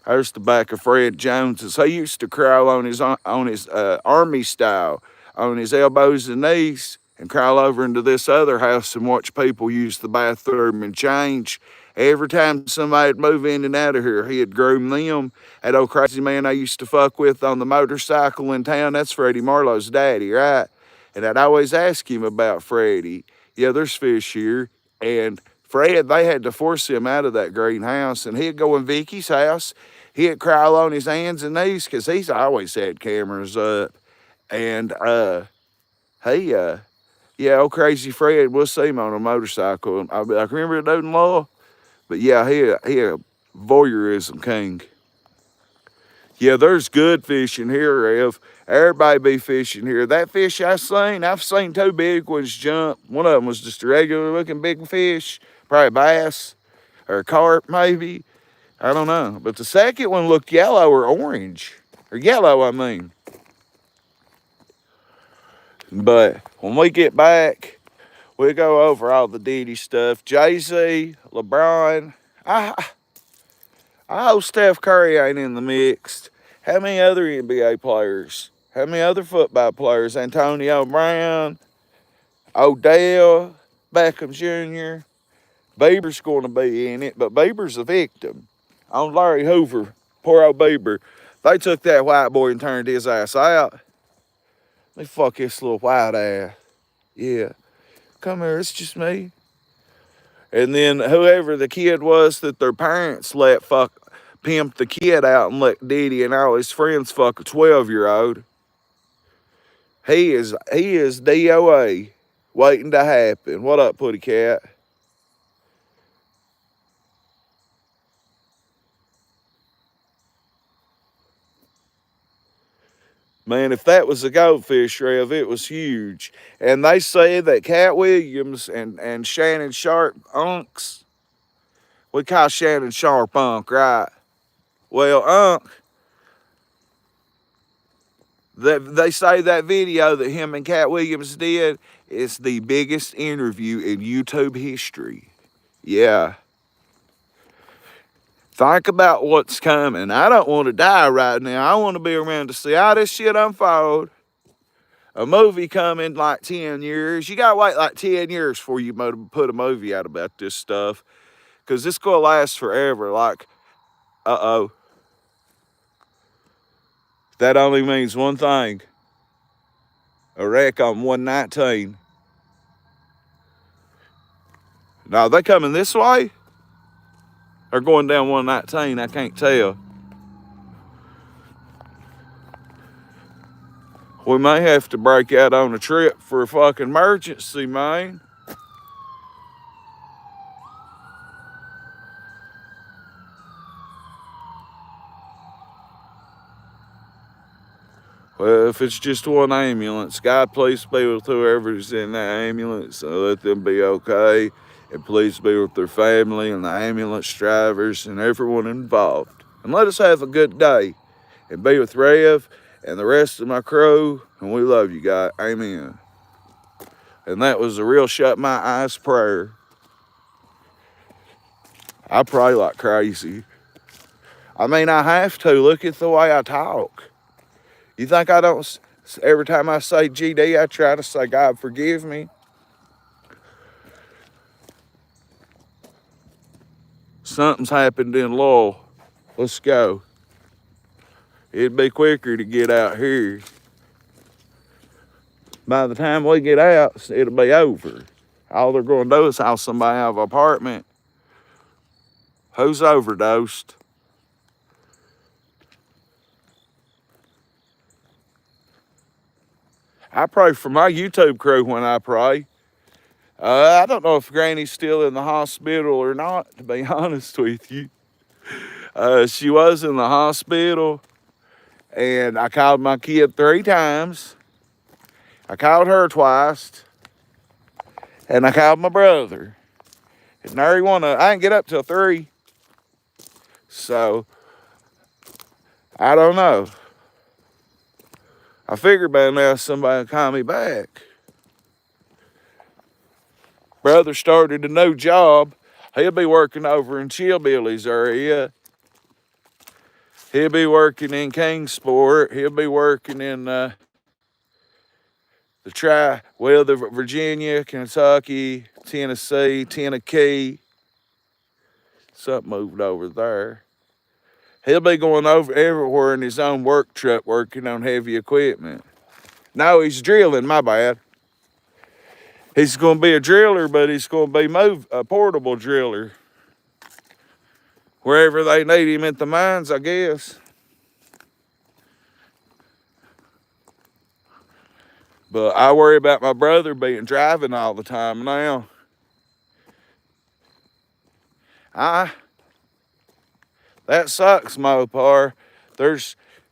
Speaker 1: There's the back of Fred Jones's. He used to crawl on his army style, on his elbows and knees, and crawl over into this other house and watch people use the bathroom and change. Every time somebody'd move in and out of here, he'd groom them. That old crazy man I used to fuck with on the motorcycle in town, that's Freddie Marlowe's daddy, right? And I'd always ask him about Freddie. Yeah, there's fish here. And Fred, they had to force him out of that greenhouse, and he'd go in Vicky's house. He'd crawl on his hands and knees because he's always had cameras up. And yeah, old crazy Fred, we'll see him on a motorcycle. I can remember the dude in law, but yeah, he a voyeurism king. Yeah, there's good fishing here, Rev. Everybody be fishing here. That fish I've seen two big ones jump. One of them was just a regular looking big fish, probably bass or carp maybe. I don't know. But the second one looked yellow or orange. Or yellow, I mean. But when we get back, we'll go over all the Diddy stuff. Jay-Z, LeBron. I hope Steph Curry ain't in the mix. How many other NBA players? How many other football players? Antonio Brown, Odell, Beckham Jr. Bieber's going to be in it, but Bieber's a victim. On Larry Hoover, poor old Bieber. They took that white boy and turned his ass out. They fuck this little white ass. Yeah, come here, it's just me. And then whoever the kid was that their parents let pimp the kid out and let Diddy and all his friends fuck a 12-year-old. He is DOA waiting to happen. What up, Putty Cat? Man, if that was a goldfish, Rev, it was huge. And they say that Cat Williams and Shannon Sharp unks, we call Shannon Sharp unk, right? Well, unk, they say that video that him and Cat Williams did is the biggest interview in YouTube history. Yeah. Think about what's coming. I don't want to die right now. I want to be around to see all this shit unfold. A movie coming like 10 years. You got to wait like 10 years before you put a movie out about this stuff. Because this going to last forever. Like, uh-oh. That only means one thing. A wreck on 119. Now, they coming this way? Or going down 119? I can't tell. We may have to break out on a trip for a fucking emergency, man. Well, if it's just one ambulance, God, please be with whoever's in that ambulance and let them be okay. And please be with their family and the ambulance drivers and everyone involved. And let us have a good day. And be with Rev and the rest of my crew. And we love you guys. Amen. And that was a real shut my eyes prayer. I pray like crazy. I mean, I have to. Look at the way I talk. You think I don't, every time I say GD, I try to say, God, forgive me? Something's happened in Lowell. Let's go. It'd be quicker to get out here. By the time we get out, it'll be over. All they're going to do is house somebody out of an apartment. Who's overdosed? I pray for my YouTube crew when I pray. I don't know if Granny's still in the hospital or not, to be honest with you. She was in the hospital, and I called my kid 3 times. I called her twice, and I called my brother. And there I didn't get up till 3. So, I don't know. I figured by now somebody would call me back. Brother started a new job. He'll be working over in Chillbilly's area. He'll be working in Kingsport. He'll be working in the Virginia, Kentucky, Tennessee, Tennessee. Something moved over there. He'll be going over everywhere in his own work truck working on heavy equipment. No, he's drilling, my bad. He's going to be a driller, but he's going to be a portable driller. Wherever they need him at the mines, I guess. But I worry about my brother driving all the time now. That sucks, Mopar.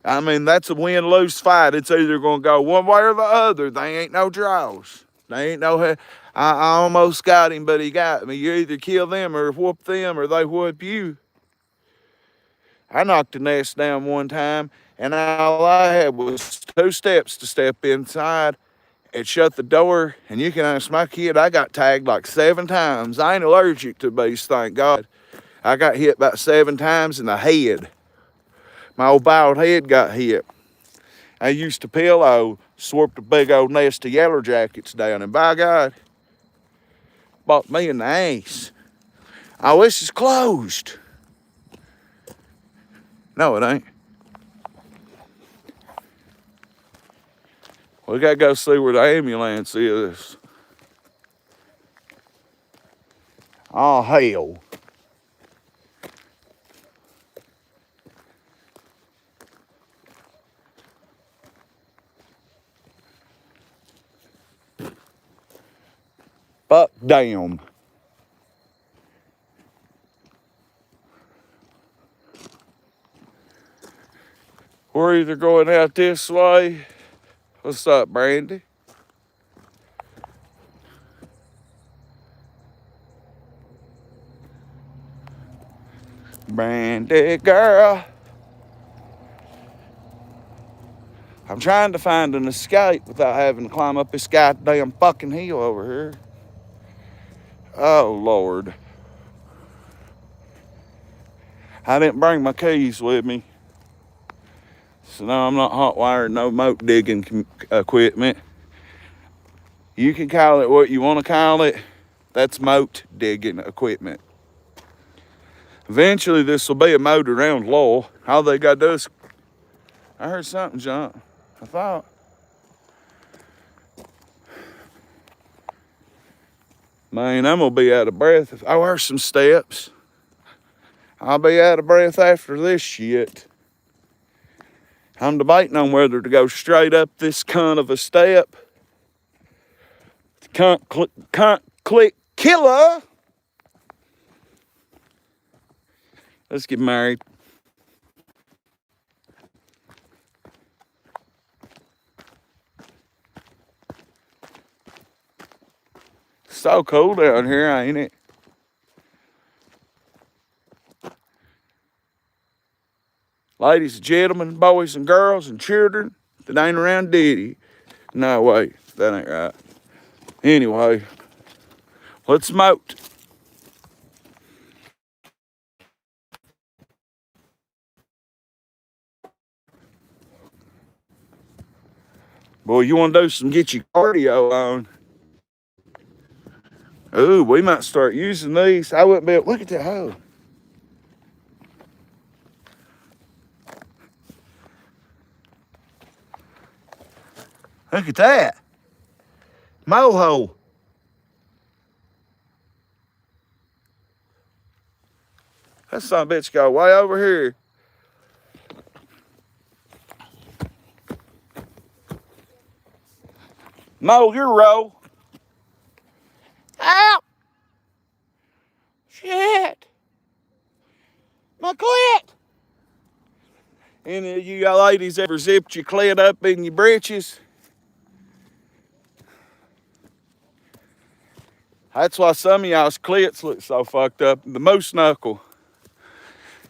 Speaker 1: I mean, that's a win-lose fight. It's either going to go one way or the other. They ain't no draws. They ain't no... I almost got him, but he got me. You either kill them or whoop them or they whoop you. I knocked a nest down one time, and all I had was 2 steps to step inside and shut the door. And you can ask my kid, I got tagged like 7 times. I ain't allergic to bees, thank God. I got hit about 7 times in the head. My old bald head got hit. I used to pillow, swarped a big old nest of yaller jackets down, and by God, bought me in the ass. Oh, this is closed. No, it ain't. We gotta go see where the ambulance is. Oh, hell. Fuck damn. We're either going out this way. What's up, Brandy? Brandy girl. I'm trying to find an escape without having to climb up this goddamn fucking hill over here. Oh, Lord. I didn't bring my keys with me. So no, I'm not hot wiring no moat digging equipment. You can call it what you want to call it. That's moat digging equipment. Eventually, this will be a moat around Lowell. All they got to do is... I heard something jump. I thought. Man, I'm going to be out of breath. I heard some steps. I'll be out of breath after this shit. I'm debating on whether to go straight up this cunt of a step. Cunt click killer. Let's get married. So cool down here, ain't it? Ladies and gentlemen, boys and girls and children that ain't around Diddy. No, wait, that ain't right. Anyway, let's moat. Boy, you want to do some get your cardio on. Ooh, we might start using these. I wouldn't be able, look at that hoe. Look at that. Moho. That son of a bitch go way over here. Mow your row. Ow! Shit! My clit! Any of you ladies ever zipped your clit up in your britches? That's why some of y'all's clits look so fucked up. The moose knuckle.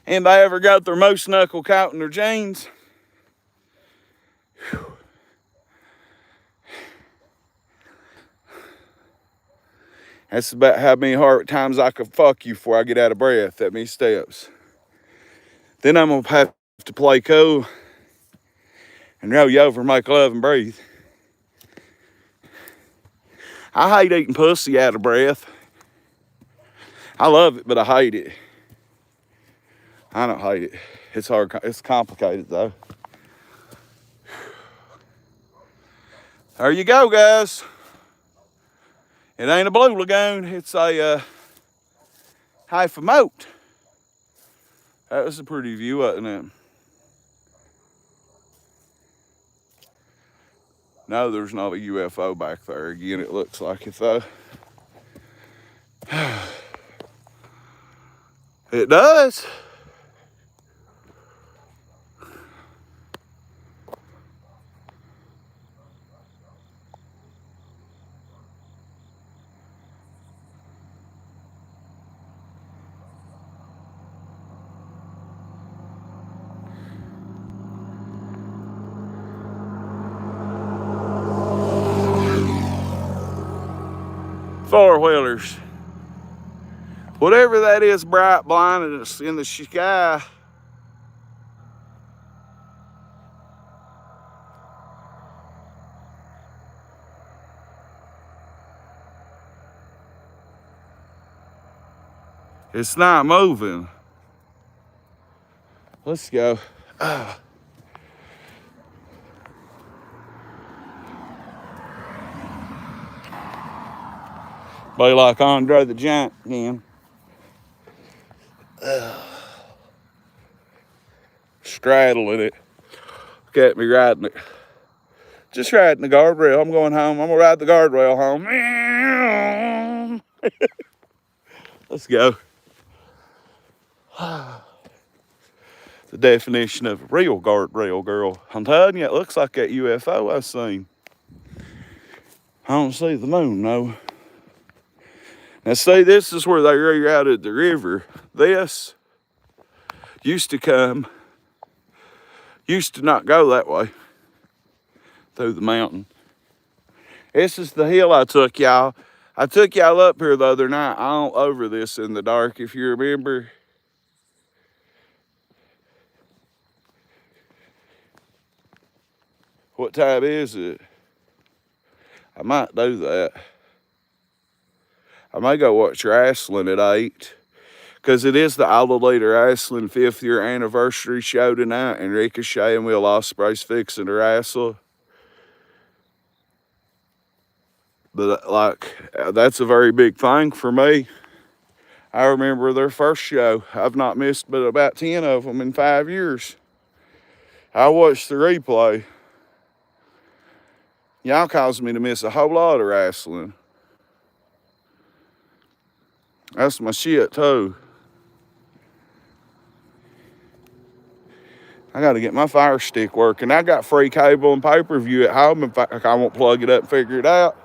Speaker 1: And they ever got their moose knuckle caught in their jeans? Whew. That's about how many hard times I could fuck you before I get out of breath. That many steps. Then I'm gonna have to play cool and roll you over, make love and breathe. I hate eating pussy out of breath. I love it, but I hate it. I don't hate it. It's hard. It's complicated though. There you go, guys. It ain't a blue lagoon. It's a half a moat. That was a pretty view, wasn't it? No, there's not a UFO back there again. It looks like it though. It does. Four-wheelers. Whatever that is bright blinding us in the sky. It's not moving. Let's go. Be like Andre the Giant again. Straddling it. Look at me riding it. Just riding the guardrail. I'm going home. I'm gonna ride the guardrail home. Let's go. The definition of a real guardrail girl. I'm telling you, it looks like that UFO I seen. I don't see the moon, no. Now see, this is where they rerouted the river. This used to not go that way through the mountain. This is the hill I took y'all. I took y'all up here the other night, all over this in the dark, if you remember. What time is it? I might do that. I may go watch wrestling at 8. Because it is the All Elite Wrestling 5th year anniversary show tonight. And Ricochet and Will Ospreay's fixing to wrestle. But like, that's a very big thing for me. I remember their first show. I've not missed but about 10 of them in 5 years. I watched the replay. Y'all caused me to miss a whole lot of wrestling. That's my shit too. I gotta get my Fire Stick working. I got free cable and pay-per-view at home. In fact, I won't plug it up and figure it out.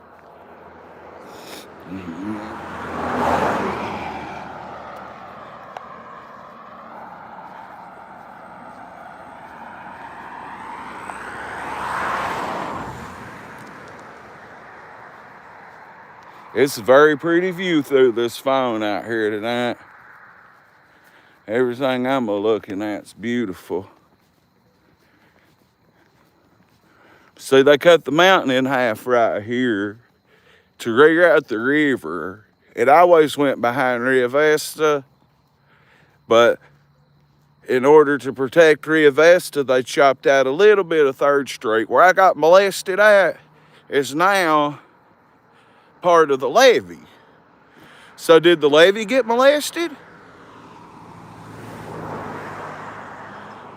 Speaker 1: It's a very pretty view through this phone out here tonight. Everything I'm looking at's beautiful. See, they cut the mountain in half right here to reroute the river. It always went behind Rio Vista, but in order to protect Rio Vista, they chopped out a little bit of 3rd Street. Where I got molested at is now part of the levee. So did the levee get molested?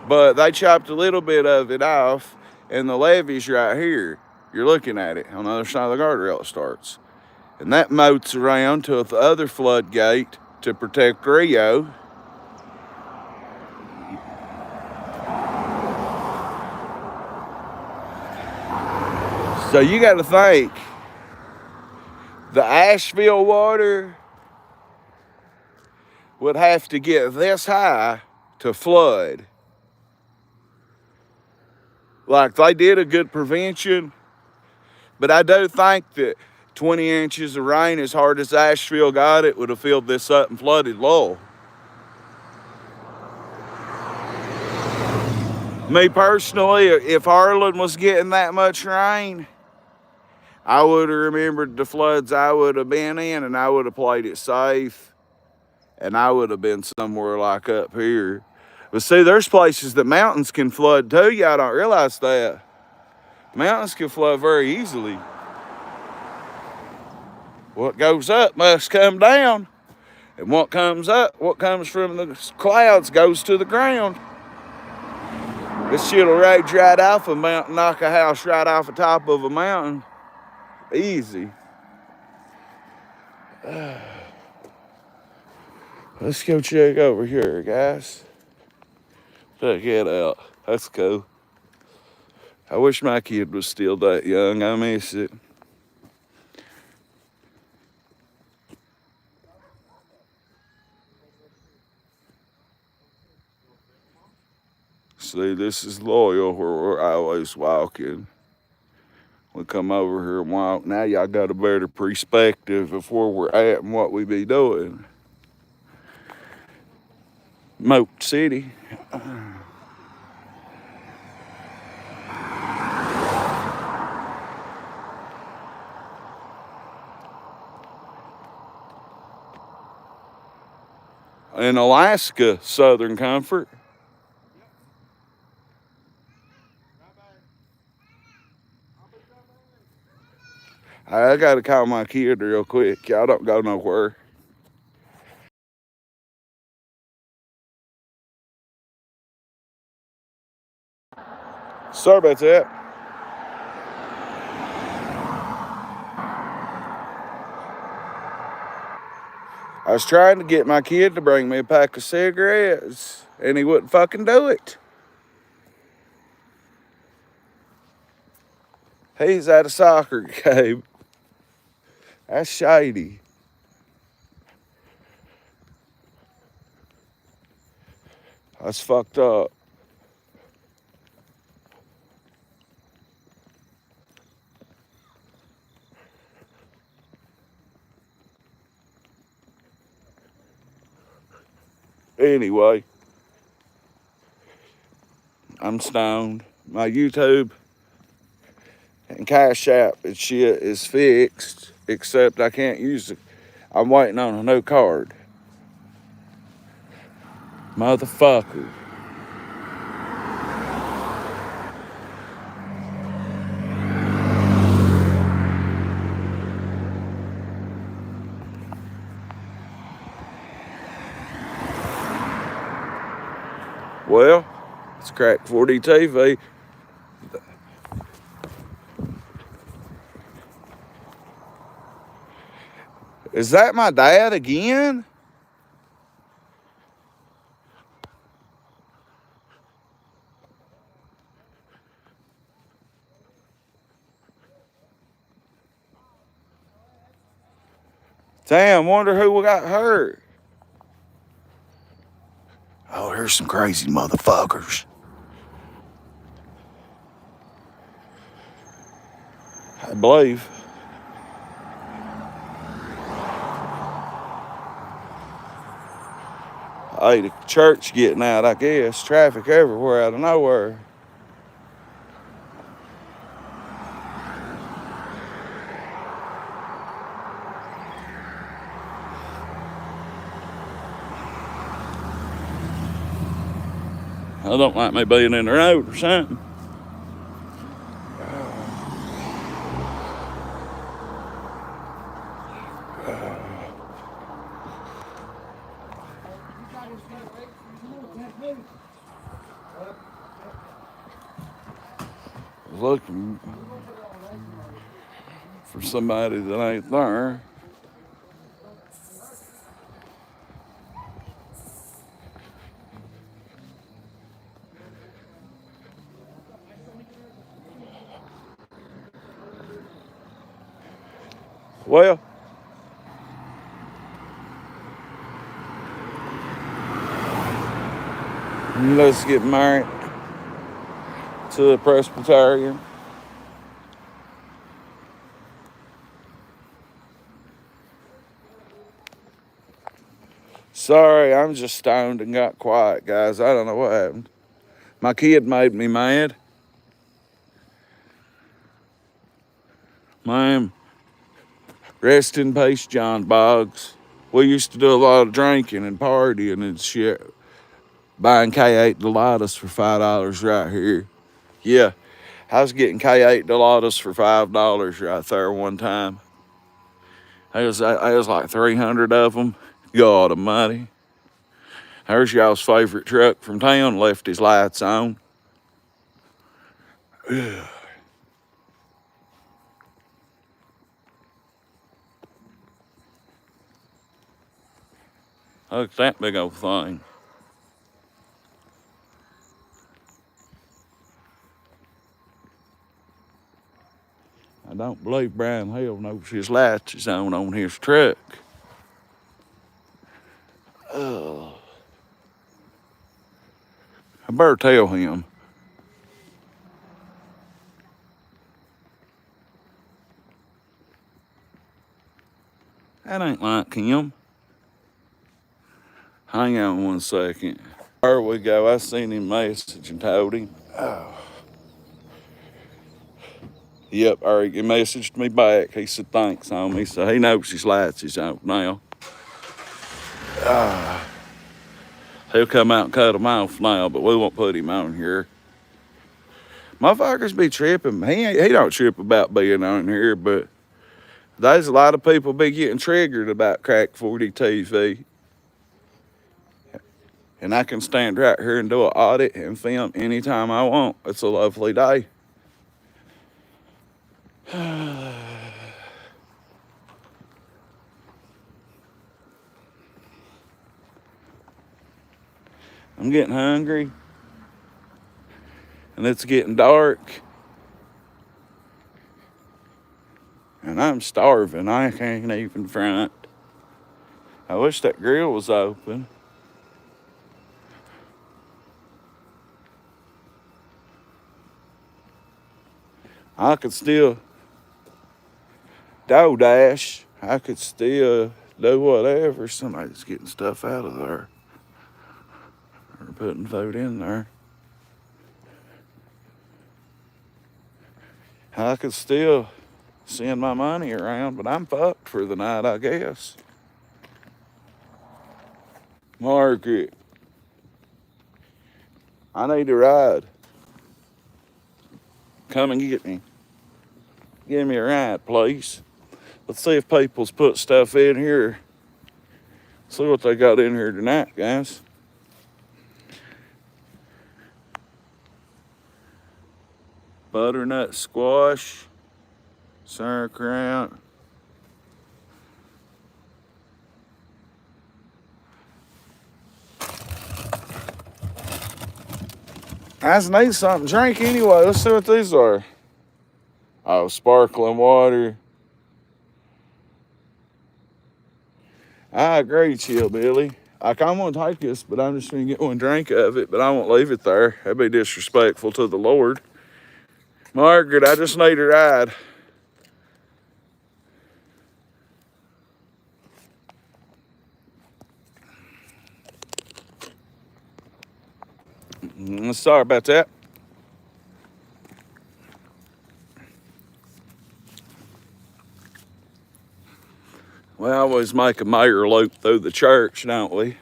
Speaker 1: But they chopped a little bit of it off, and the levee's right here. You're looking at it on the other side of the guardrail it starts. And that moats around to the other floodgate to protect Rio. So you got to think, the Asheville water would have to get this high to flood. Like, they did a good prevention, but I do think that 20 inches of rain, as hard as Asheville got it, would have filled this up and flooded Lowell. Me personally, if Harlan was getting that much rain, I would have remembered the floods I would have been in, and I would have played it safe, and I would have been somewhere like up here. But see, there's places that mountains can flood too. Y'all don't realize that. Mountains can flood very easily. What goes up must come down. And what comes up, what comes from the clouds goes to the ground. This shit'll rage right off a mountain, knock a house right off the top of a mountain. Easy. Let's go check over here, guys. Check it out. That's cool. I wish my kid was still that young. I miss it. See, this is Loyal, where we're always walking. We come over here and walk. Now y'all got a better perspective of where we're at and what we be doing. Moat City. In Alaska, Southern Comfort. I gotta call my kid real quick. Y'all don't go nowhere. Sorry about that. I was trying to get my kid to bring me a pack of cigarettes, and he wouldn't fucking do it. He's at a soccer game. That's shady. That's fucked up. Anyway, I'm stoned. My YouTube and Cash App and shit is fixed, except I can't use it. I'm waiting on a new card. Motherfucker. Well, it's Crack 40 TV. Is that my dad again? Damn, wonder who got hurt. Oh, here's some crazy motherfuckers. I believe. Hey, the church getting out, I guess. Traffic everywhere out of nowhere. I don't like me being in the road or something. Looking for somebody that ain't there. Well, let's get married to a Presbyterian. Sorry, I'm just stoned and got quiet, guys. I don't know what happened. My kid made me mad. Man, rest in peace, John Boggs. We used to do a lot of drinking and partying and shit. Buying K8 Delights for $5 right here. Yeah, I was getting K8 Delights for $5 right there one time. There was like 300 of them. God almighty. There's y'all's favorite truck from town, left his lights on. Look at that big old thing. I don't believe Brian Hill knows his lights is on his truck. I better tell him. That ain't like him. Hang on 1 second. There we go. I seen him message and told him. Oh. Yep, Eric, he messaged me back. He said thanks, homie. So he knows his lights is out now. He'll come out and cut them off now, but we won't put him on here. Motherfuckers be tripping. He don't trip about being on here, but there's a lot of people be getting triggered about Crack 40 TV. And I can stand right here and do an audit and film anytime I want. It's a lovely day. I'm getting hungry. And it's getting dark. And I'm starving. I can't even front. I wish that grill was open. I could still dash. I could still do whatever. Somebody's getting stuff out of there. Or putting food in there. I could still send my money around, but I'm fucked for the night, I guess. Margaret, I need a ride. Come and get me. Give me a ride, please. Let's see if people's put stuff in here. See what they got in here tonight, guys. Butternut squash, sauerkraut. I just need something to drink anyway. Let's see what these are. Oh, sparkling water. I agree, Chillbilly. I kind of want to take this, but I'm just going to get one drink of it, but I won't leave it there. That'd be disrespectful to the Lord. Margaret, I just need a ride. Sorry about that. We always make a mayor loop through the church, don't we?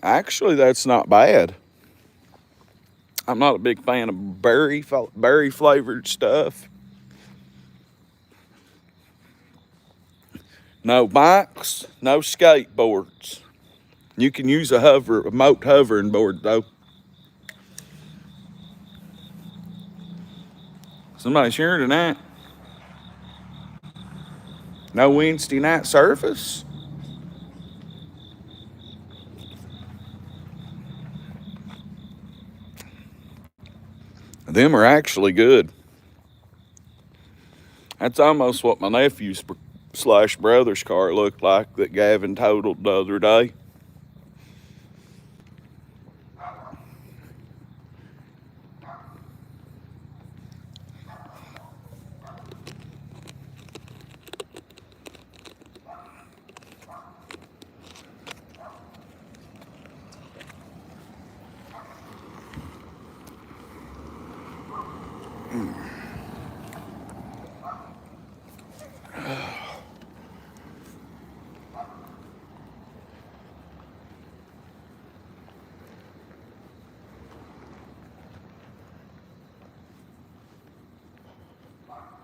Speaker 1: Actually, that's not bad. I'm not a big fan of berry flavored stuff. No bikes, no skateboards. You can use a remote hovering board though. Somebody's here tonight. No Wednesday night service. Them are actually good. That's almost what my nephew's / brother's car looked like that Gavin totaled the other day.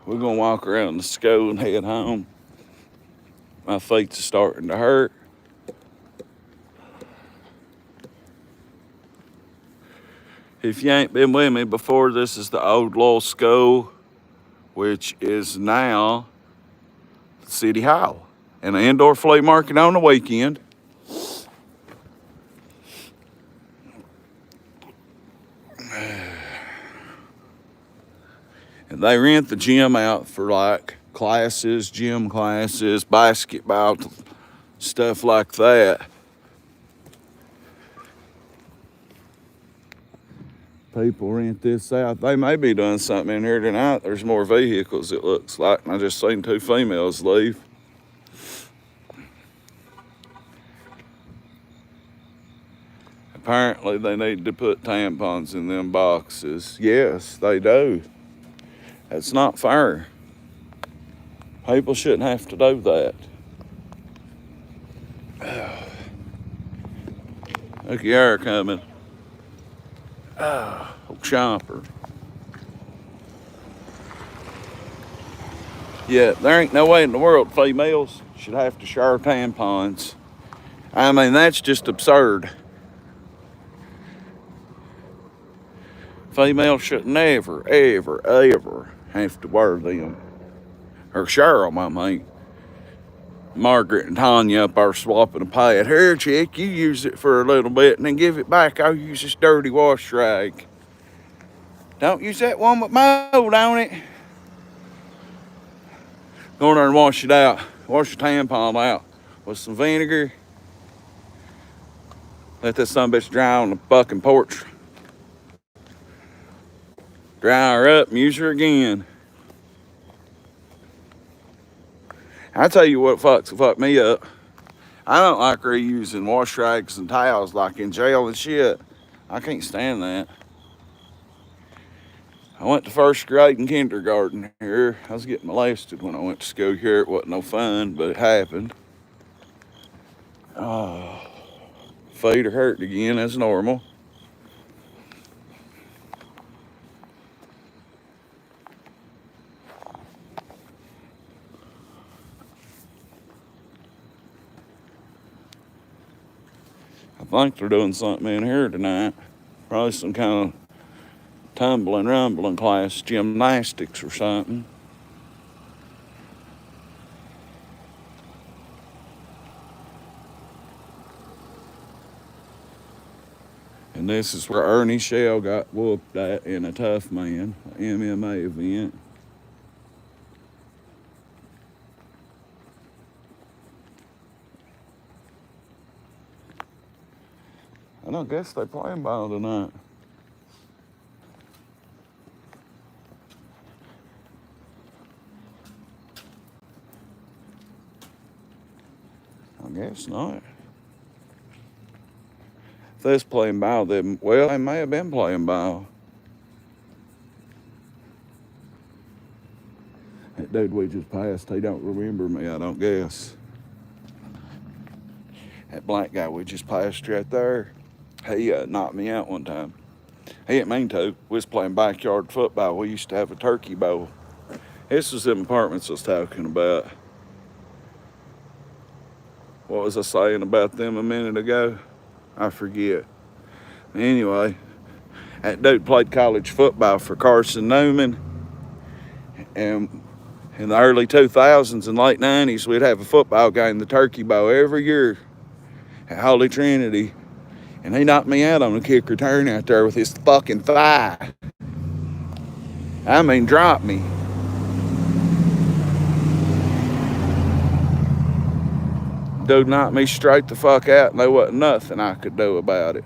Speaker 1: We're gonna walk around the school and head home. My feet's starting to hurt. If you ain't been with me before, this is the old law school, which is now City Hall, and an indoor flea market on the weekend. And they rent the gym out for like classes, gym classes, basketball, stuff like that. people rent this out. They may be doing something in here tonight. There's more vehicles, it looks like. And I just seen 2 females leave. Apparently they need to put tampons in them boxes. Yes, they do. That's not fair. People shouldn't have to do that. Look at her coming. Oh, chomper. Yeah, there ain't no way in the world females should have to share tampons. I mean, that's just absurd. Females should never, ever, ever have to wear them. Or share them, I mean. Margaret and Tanya up there swapping a pad. Here, chick, you use it for a little bit and then give it back. I'll use this dirty wash rag. Don't use that one with mold on it. Go in there and wash it out. Wash your tampon out with some vinegar. Let this sumbitch dry on the fucking porch. Dry her up and use her again. I tell you what fuck me up. I don't like reusing wash rags and towels like in jail and shit. I can't stand that. I went to first grade and kindergarten here. I was getting molested when I went to school here. It wasn't no fun, but it happened. Oh, feet are hurting again as normal. I think they're doing something in here tonight. Probably some kind of tumbling, rumbling class, gymnastics or something. And this is where Ernie Shell got whooped at in a Tough Man MMA event. I don't guess they're playing ball tonight. I guess not. If they're playing ball, then, well, they may have been playing ball. That dude we just passed, he don't remember me, I don't guess. That black guy we just passed right there, he knocked me out one time. He didn't mean to. We was playing backyard football. We used to have a turkey bowl. This was them apartments I was talking about. What was I saying about them a minute ago? I forget. Anyway, that dude played college football for Carson Newman. And in the early 2000s and late 90s, we'd have a football game, the Turkey Bowl, every year at Holy Trinity. And he knocked me out on a kick return out there with his fucking thigh. I mean, dropped me. Dude knocked me straight the fuck out and there wasn't nothing I could do about it.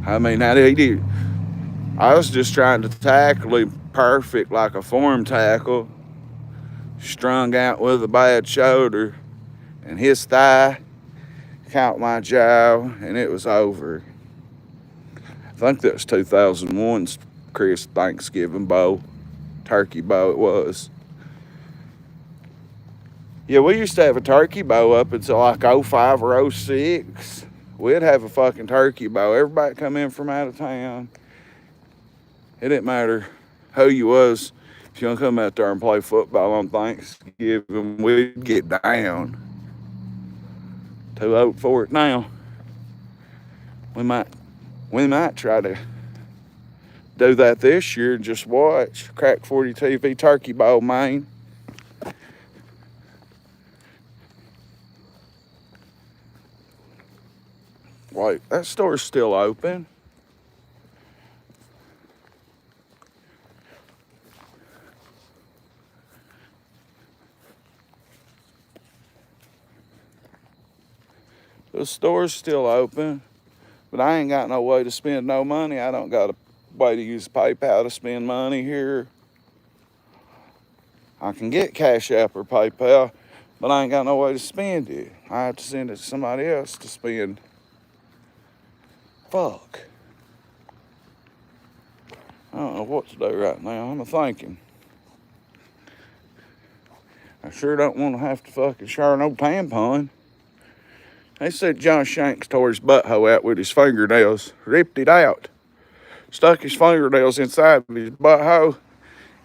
Speaker 1: I mean, he did. I was just trying to tackle him perfect like a form tackle. Strung out with a bad shoulder. And his thigh caught my jaw and it was over. I think that was 2001's Chris Thanksgiving Bowl. Turkey Bowl it was. Yeah, we used to have a turkey bowl up until like 05 or 06. We'd have a fucking turkey bowl. Everybody come in from out of town. It didn't matter who you was. If you want to come out there and play football on Thanksgiving, we'd get down. Too old for it now. We might try to do that this year and just watch Crack 40 TV Turkey Bowl, man. Wait, that store's still open. The store's still open. But I ain't got no way to spend no money. I don't got a way to use PayPal to spend money here. I can get Cash App or PayPal, but I ain't got no way to spend it. I have to send it to somebody else to spend. Fuck. I don't know what to do right now. I'm thinking. I sure don't want to have to fucking share no tampon. They said John Shanks tore his butthole out with his fingernails, ripped it out, stuck his fingernails inside of his butthole,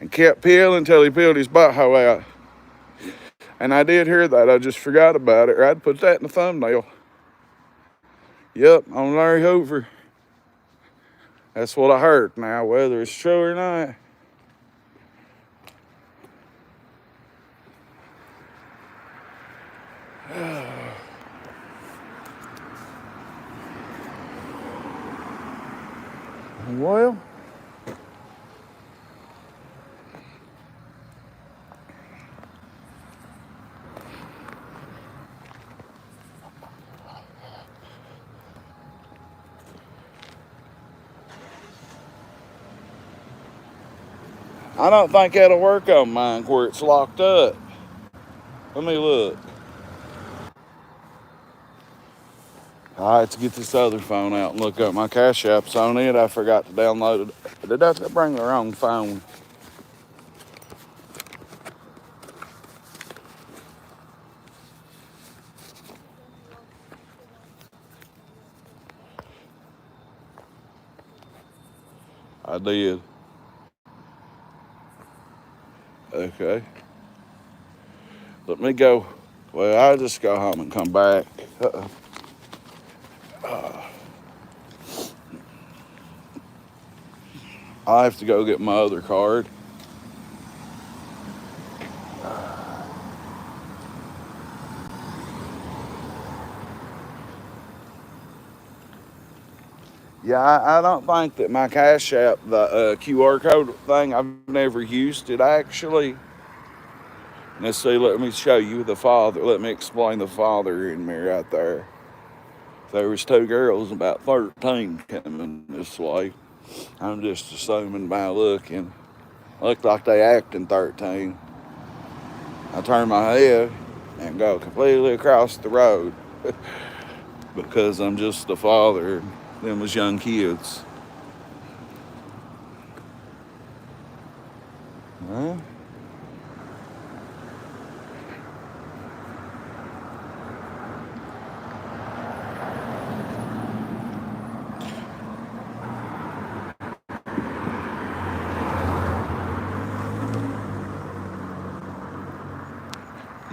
Speaker 1: and kept peeling until he peeled his butthole out. And I did hear that. I just forgot about it. Or I'd put that in the thumbnail. Yep, on Larry Hoover. That's what I heard. Now, whether it's true or not. Well, I don't think that'll work on mine where it's locked up. Let me look. I have to get this other phone out and look up my Cash App's on it. I forgot to download it. Did I bring the wrong phone? I did. Okay. Let me go. Well, I'll just go home and come back. I'll have to go get my other card. Yeah, I don't think that my Cash App, the QR code thing, I've never used it actually. Let's see, let me show you the father. Let me explain the father in me right there. There was two girls about 13 coming this way. I'm just assuming by looking. Looked like they acting 13. I turn my head and go completely across the road because I'm just the father. Them was young kids. Well,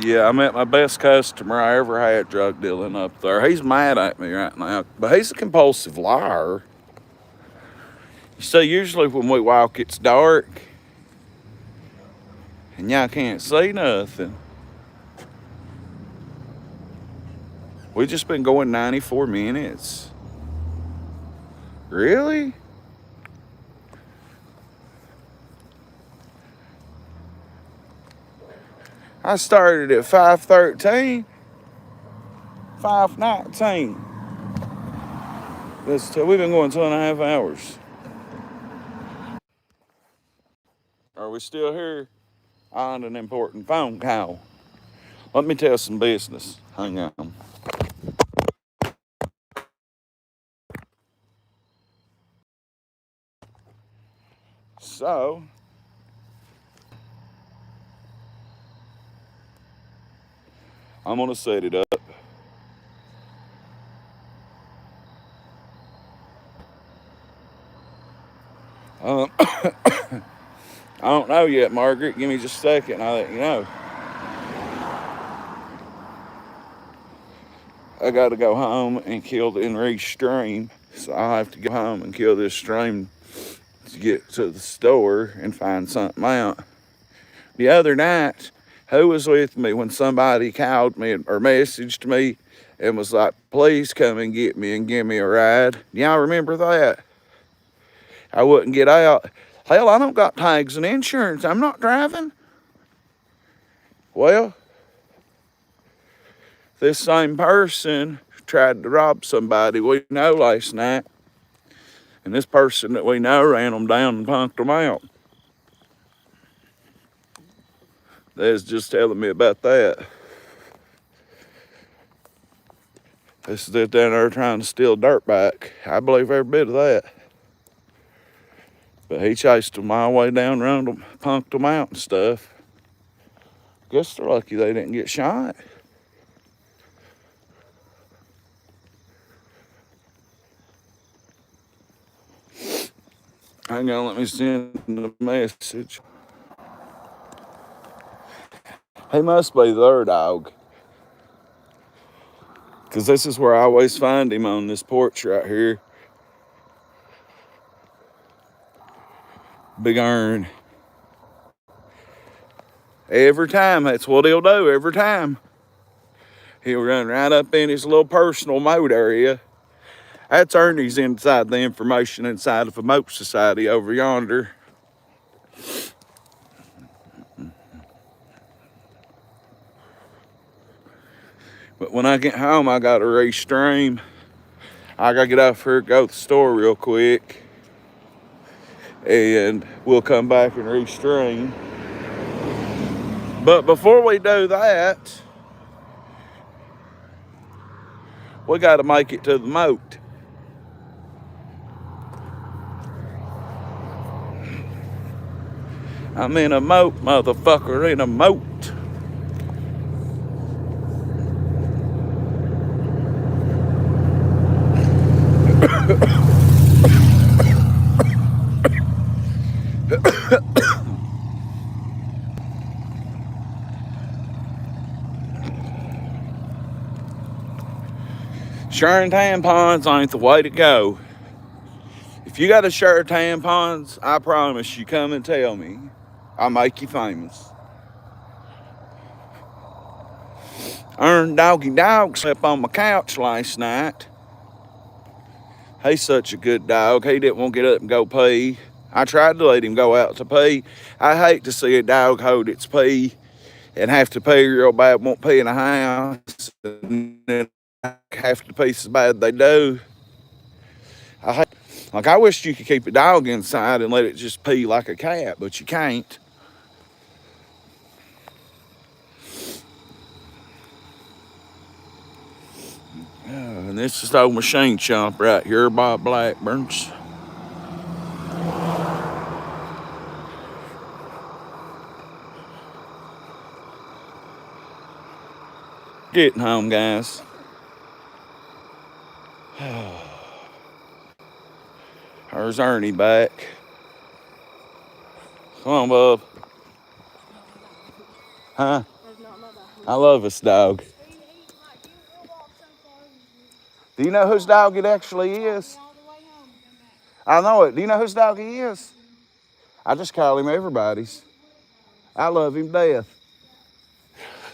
Speaker 1: yeah, I met my best customer I ever had drug dealing up there. He's mad at me right now, but he's a compulsive liar. You see, usually when we walk, it's dark and y'all can't see nothing. We just been going 94 minutes. Really? I started at 5:13, 5:19. We've been going 2.5 hours. Are we still here? On an important phone call. Let me tell some business. Hang on. So, I'm gonna set it up. I don't know yet, Margaret. Give me just a second. I'll let you know. I got to go home and kill the enraged stream. So I'll have to go home and kill this stream to get to the store and find something out. The other night, who was with me when somebody called me or messaged me and was like, please come and get me and give me a ride? Y'all remember that? I wouldn't get out. Hell, I don't got tags and insurance. I'm not driving. Well, this same person tried to rob somebody we know last night. And this person that we know ran them down and punked them out. They was just telling me about that. They stood down there trying to steal dirt back. I believe every bit of that. But he chased them all the way down around them, punked them out and stuff. Guess they're lucky they didn't get shot. Hang on, let me send a message. He must be their dog. Because this is where I always find him, on this porch right here. Big Iron. Every time, that's what he'll do, every time. He'll run right up in his little personal moat area. That's Ernie's inside the information inside of a moat society over yonder. But when I get home, I gotta restream. I gotta get off here, go to the store real quick. And we'll come back and restream. But before we do that, we gotta make it to the moat. I'm in a moat, motherfucker, in a moat. Sharing tampons ain't the way to go. If you got to share tampons, I promise you, come and tell me. I'll make you famous. Earned Doggy Dog slept on my couch last night. He's such a good dog. He didn't want to get up and go pee. I tried to let him go out to pee. I hate to see a dog hold its pee and have to pee real bad, won't pee in a house, and then have to pee so bad they do. I wish you could keep a dog inside and let it just pee like a cat, but you can't. And this is the old machine shop right here by Blackburn's. Getting home, guys. There's Ernie back. Come on, bub. Huh? I love this dog. Do you know whose dog it actually is? I know it. Do you know whose dog he is? I just call him everybody's. I love him to death.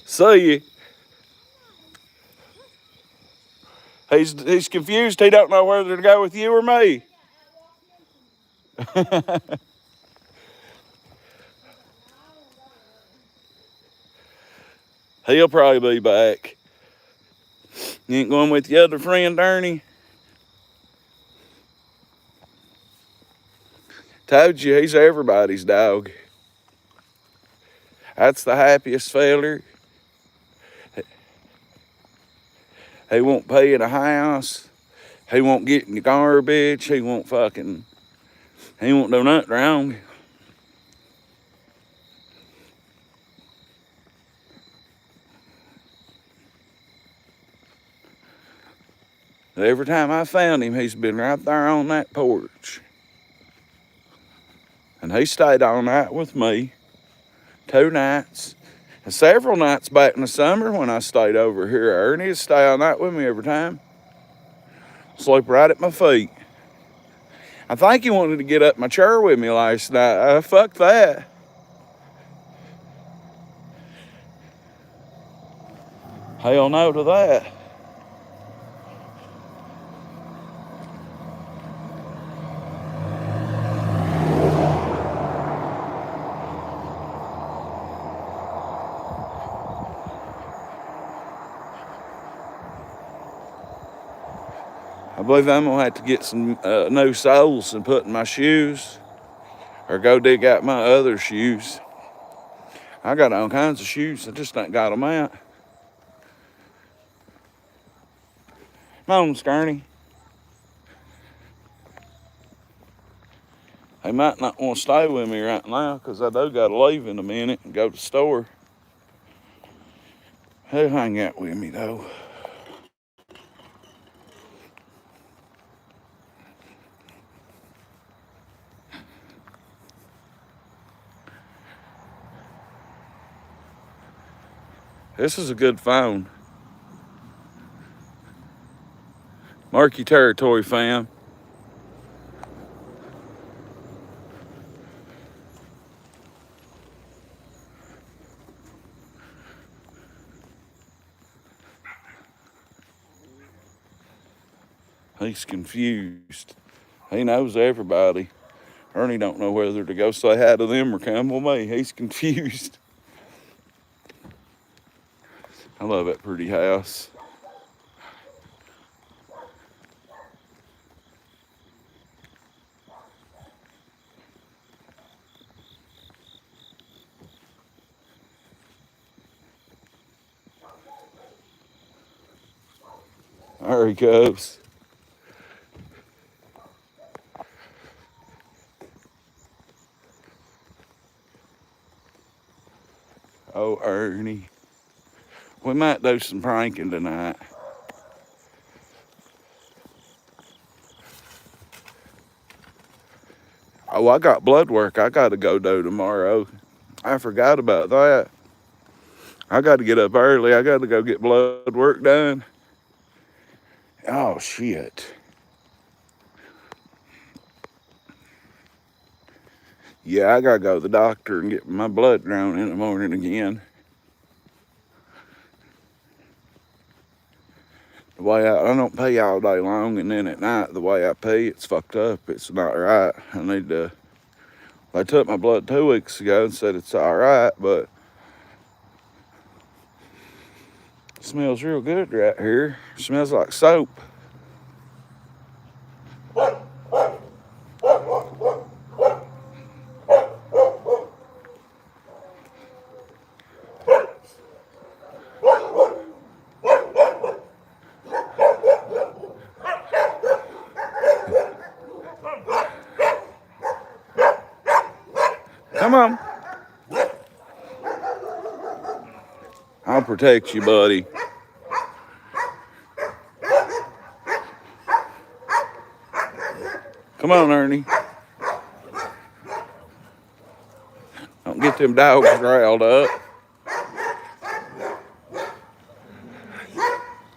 Speaker 1: See you. He's confused. He don't know whether to go with you or me. He'll probably be back. You ain't going with your other friend, Ernie? Told you, he's everybody's dog. That's the happiest feller. He won't pee in a house. He won't get in the garbage. He won't do nothing wrong. Every time I found him, he's been right there on that porch. And he stayed all night with me, 2 nights. And several nights back in the summer when I stayed over here, Ernie would stay all night with me every time. Sleep right at my feet. I think he wanted to get up my chair with me last night. Fuck that. Hell no to that. believe I'm going to have to get some new soles and put in my shoes, or go dig out my other shoes. I got all kinds of shoes. I just ain't got them out. Come on, Skirny. They might not want to stay with me right now because I do got to leave in a minute and go to the store. They'll hang out with me, though. This is a good phone. Mark your territory, fam. He's confused. He knows everybody. Ernie don't know whether to go say hi to them or come with me. He's confused. I love that pretty house. There he goes. Oh, Ernie. We might do some pranking tonight. Oh, I got blood work I got to go do tomorrow. I forgot about that. I got to get up early. I got to go get blood work done. Oh, shit. Yeah, I got to go to the doctor and get my blood drawn in the morning again. The way I don't pee all day long, and then at night, the way I pee, it's fucked up. It's not right. I need to... They took my blood 2 weeks ago and said it's all right, but it smells real good right here. It smells like soap. Come on. I'll protect you, buddy. Come on, Ernie. Don't get them dogs riled up.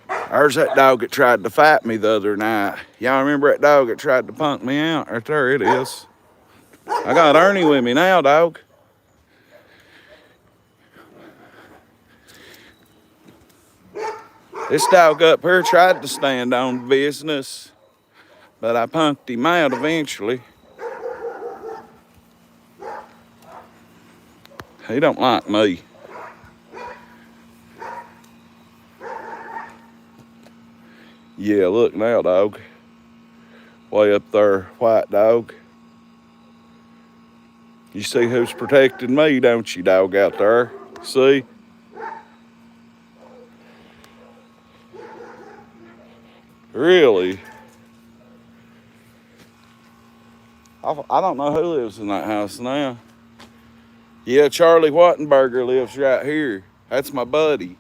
Speaker 1: There's that dog that tried to fight me the other night. Y'all remember that dog that tried to punk me out? Right there it is. I got Ernie with me now, dog. This dog up here tried to stand on business, but I punked him out eventually. He don't like me. Yeah, look now, dog. Way up there, white dog. You see who's protecting me, don't you, dog, out there? See? Really? I don't know who lives in that house now. Yeah, Charlie Wattenberger lives right here. That's my buddy.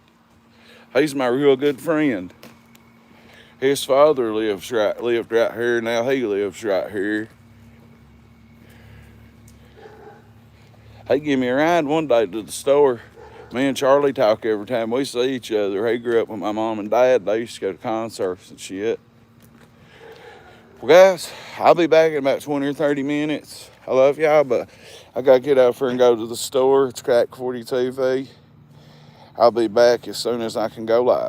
Speaker 1: He's my real good friend. His father lived right here. Now he lives right here. He gave me a ride one day to the store. Me and Charlie talk every time we see each other. He grew up with my mom and dad. They used to go to concerts and shit. Well, guys, I'll be back in about 20 or 30 minutes. I love y'all, but I got to get out here and go to the store. It's Crack 40 TV. I'll be back as soon as I can go live.